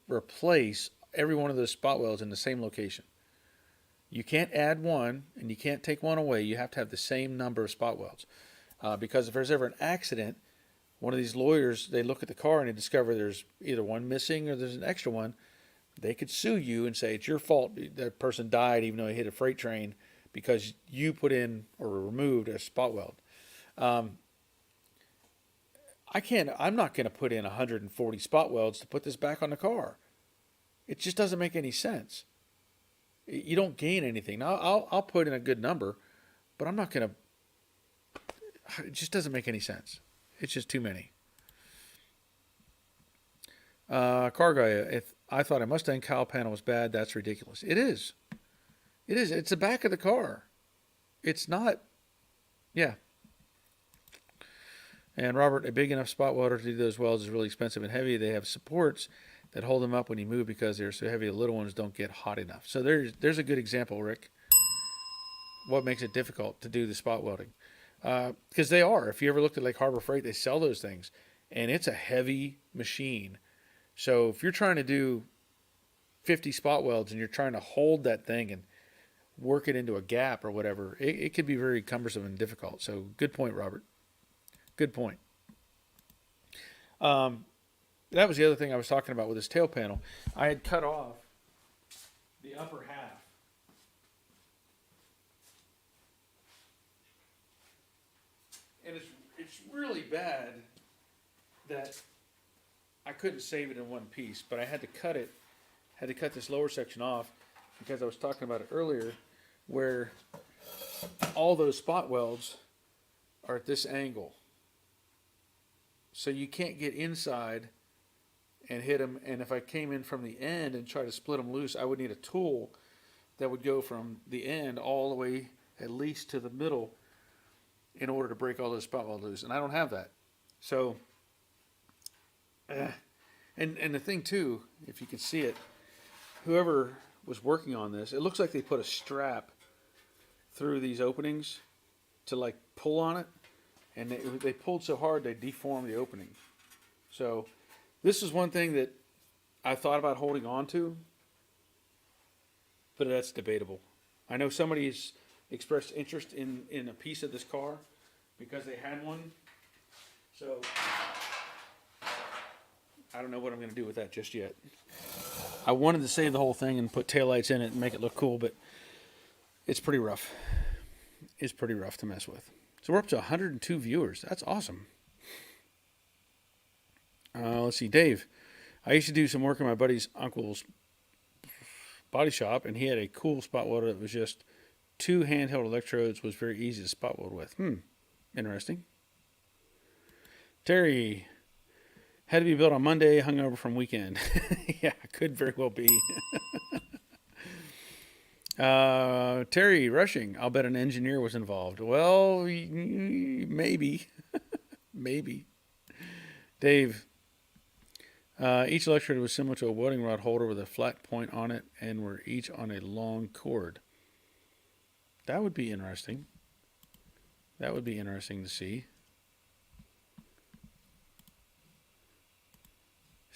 replace every one of those spot welds in the same location. You can't add one and you can't take one away. You have to have the same number of spot welds. Because if there's ever an accident, one of these lawyers, they look at the car and they discover there's either one missing or there's an extra one. They could sue you and say it's your fault that person died even though he hit a freight train because you put in or removed a spot weld. I'm not going to put in 140 spot welds to put this back on the car. It just doesn't make any sense. You don't gain anything. Now, I'll put in a good number, but I'm not going to. It just doesn't make any sense. It's just too many. Car guy, if I thought a Mustang cowl panel was bad, that's ridiculous. It is. It is. It's the back of the car. It's not. Yeah. And Robert, a big enough spot welder to do those welds is really expensive and heavy. They have supports that hold them up when you move because they're so heavy the little ones don't get hot enough. So there's a good example, Rick. What makes it difficult to do the spot welding? Because they are. If you ever looked at like Harbor Freight, they sell those things. And it's a heavy machine. So if you're trying to do 50 spot welds and you're trying to hold that thing and work it into a gap or whatever, it could be very cumbersome and difficult. So good point, Robert. Good point. That was the other thing I was talking about with this tail panel. I had cut off the upper half. And it's really bad that I couldn't save it in one piece, but I had to cut it. Had to cut this lower section off because I was talking about it earlier, where all those spot welds are at this angle. So you can't get inside and hit them. And if I came in from the end and try to split them loose, I would need a tool that would go from the end all the way at least to the middle in order to break all those spot welds loose. And I don't have that. So, and the thing too, if you can see it, whoever was working on this, it looks like they put a strap through these openings to like pull on it, and they pulled so hard they deformed the opening. So this is one thing that I thought about holding on to, but that's debatable. I know somebody's expressed interest in a piece of this car because they had one. So I don't know what I'm going to do with that just yet. I wanted to save the whole thing and put taillights in it and make it look cool, but it's pretty rough. It's pretty rough to mess with. So we're up to 102 viewers. That's awesome. Let's see, Dave. I used to do some work in my buddy's uncle's body shop, and he had a cool spot welder that was just 2 handheld electrodes, was very easy to spot weld with. Interesting. Terry, had to be built on Monday, hungover from weekend. Yeah, could very well be. Terry Rushing, I'll bet an engineer was involved. Well, maybe. Maybe. Dave, each electrode was similar to a welding rod holder with a flat point on it and were each on a long cord. That would be interesting. That would be interesting to see.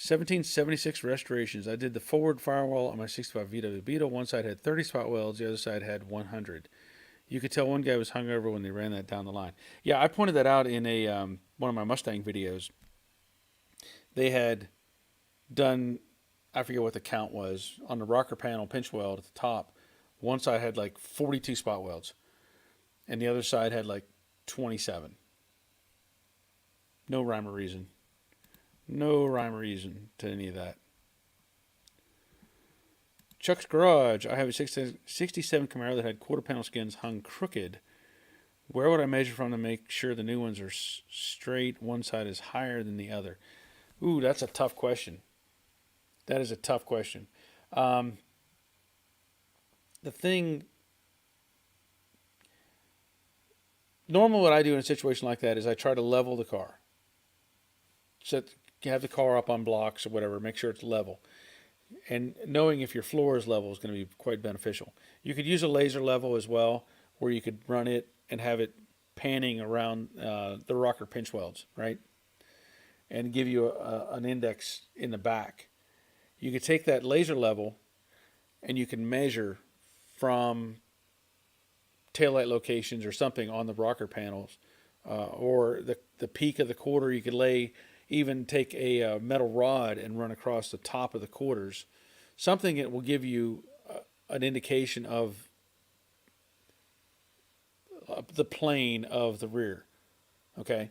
1776 restorations. I did the forward firewall on my 65 VW Beetle. One side had 30 spot welds. The other side had 100. You could tell one guy was hungover when they ran that down the line. Yeah, I pointed that out in a one of my Mustang videos. They had done, I forget what the count was, on the rocker panel pinch weld at the top. One side had like 42 spot welds, and the other side had like 27. No rhyme or reason. No rhyme or reason to any of that. Chuck's Garage. I have a 67 Camaro that had quarter panel skins hung crooked. Where would I measure from to make sure the new ones are straight? One side is higher than the other. Ooh, that's a tough question. That is a tough question. The thing... Normally what I do in a situation like that is I try to level the car. Have the car up on blocks or whatever, make sure it's level. And knowing if your floor is level is going to be quite beneficial. You could use a laser level as well, where you could run it and have it panning around the rocker pinch welds, right? And give you an index in the back. You could take that laser level and you can measure from taillight locations or something on the rocker panels, or the peak of the quarter. You could even take a metal rod and run across the top of the quarters, something that will give you an indication of the plane of the rear, okay?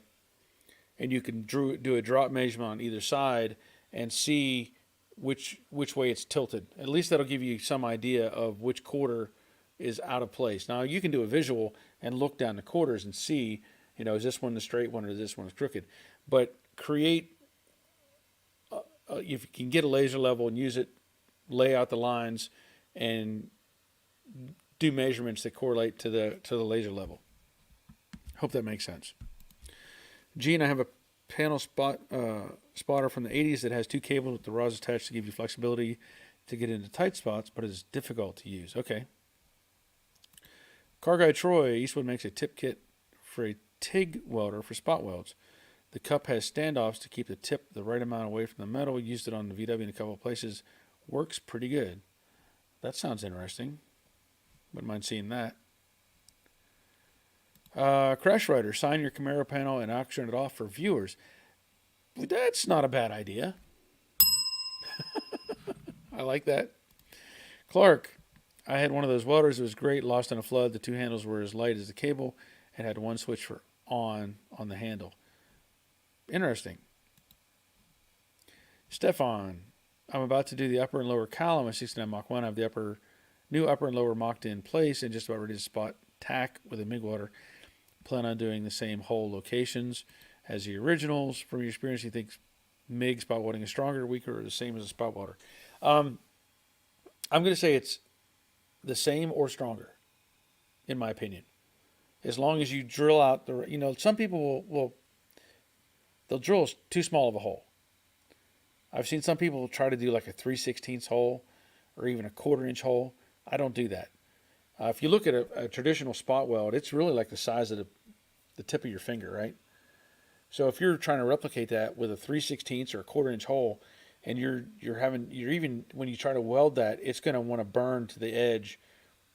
And you can do a drop measurement on either side and see which way it's tilted. At least that'll give you some idea of which quarter is out of place. Now, you can do a visual and look down the quarters and see, is this one the straight one or this one is crooked? But create, if you can get a laser level and use it, lay out the lines and do measurements that correlate to the laser level. Hope that makes sense. Gene, I have a panel spotter from the 80s that has 2 cables with the rods attached to give you flexibility to get into tight spots, but it's difficult to use. Okay. Car Guy Troy, Eastwood makes a tip kit for a TIG welder for spot welds. The cup has standoffs to keep the tip the right amount away from the metal. Used it on the VW in a couple of places. Works pretty good. That sounds interesting. Wouldn't mind seeing that. Crash Rider, sign your Camaro panel and auction it off for viewers. That's not a bad idea. I like that. Clark, I had one of those welders. It was great. Lost in a flood. The 2 handles were as light as the cable and had 1 switch for on the handle. Interesting. Stefan, I'm about to do the upper and lower column of 69 Mach 1. I have the upper New upper and lower mocked in place and just about ready to spot tack with a MIG welder. Plan on doing the same hole locations as the originals. From your experience, you think MIG spot welding is stronger, weaker, or the same as a spot welder? I'm going to say it's the same or stronger, in my opinion. As long as you drill out some people they'll drill too small of a hole. I've seen some people try to do like a 3/16 hole or even a 1/4 inch hole. I don't do that. If you look at a traditional spot weld, it's really like the size of the tip of your finger, right? So if you're trying to replicate that with a 3/16 or a 1/4 inch hole, and you're even when you try to weld that, it's going to want to burn to the edge,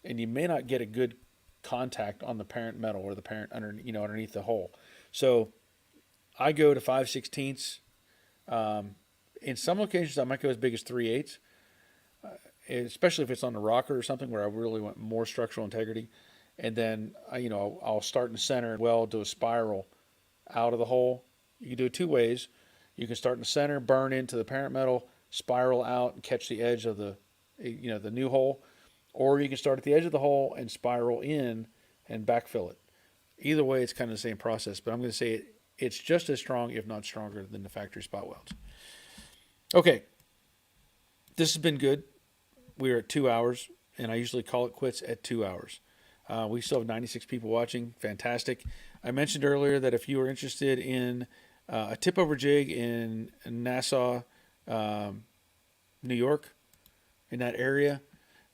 and you may not get a good contact on the parent metal or the parent underneath the hole. So I go to 5/16. In some locations, I might go as big as 3/8, especially if it's on the rocker or something where I really want more structural integrity. And then I'll start in the center and weld to a spiral out of the hole. You can do it two ways. You can start in the center, burn into the parent metal, spiral out, and catch the edge of the new hole. Or you can start at the edge of the hole and spiral in and backfill it. Either way, it's kind of the same process, but I'm going to say it's just as strong, if not stronger, than the factory spot welds. Okay, this has been good. We're at 2 hours, and I usually call it quits at 2 hours. We still have 96 people watching. Fantastic. I mentioned earlier that if you are interested in a tip-over jig in Nassau, New York, in that area,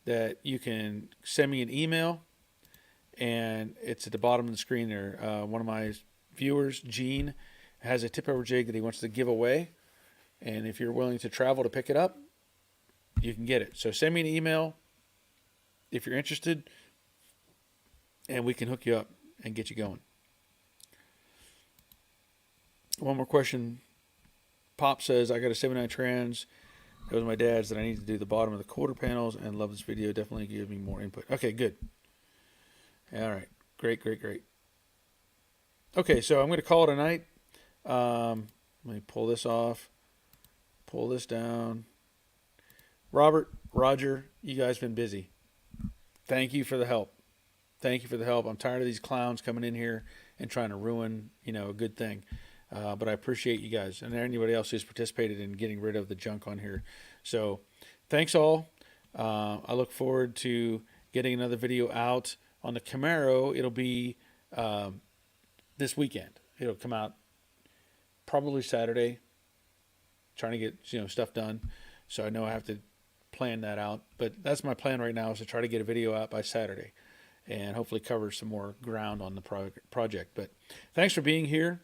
that you can send me an email, and it's at the bottom of the screen there. One of my viewers, Gene, has a tip-over jig that he wants to give away, and if you're willing to travel to pick it up, you can get it. So send me an email if you're interested, and we can hook you up and get you going. One more question. Pop says, I got a 79 trans. It was my dad's that I need to do the bottom of the quarter panels and love this video. Definitely give me more input. Okay, good. All right. Great. Okay, so I'm going to call it a night. Let me pull this off. Pull this down. Roger, you guys been busy. Thank you for the help. I'm tired of these clowns coming in here and trying to ruin, a good thing. But I appreciate you guys and anybody else who's participated in getting rid of the junk on here. So thanks all. I look forward to getting another video out on the Camaro. It'll be this weekend. It'll come out probably Saturday. Trying to get stuff done. So I know I have to plan that out. But that's my plan right now, is to try to get a video out by Saturday and hopefully cover some more ground on the project. But thanks for being here.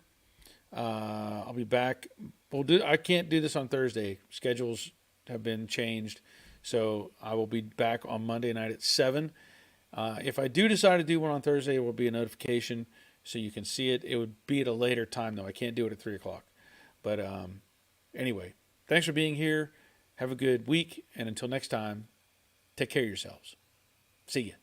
I'll be back. I can't do this on Thursday. Schedules have been changed. So I will be back on Monday night at 7. If I do decide to do one on Thursday, it will be a notification so you can see it. It would be at a later time, though. I can't do it at 3 o'clock. But anyway, thanks for being here. Have a good week. And until next time, take care of yourselves. See ya.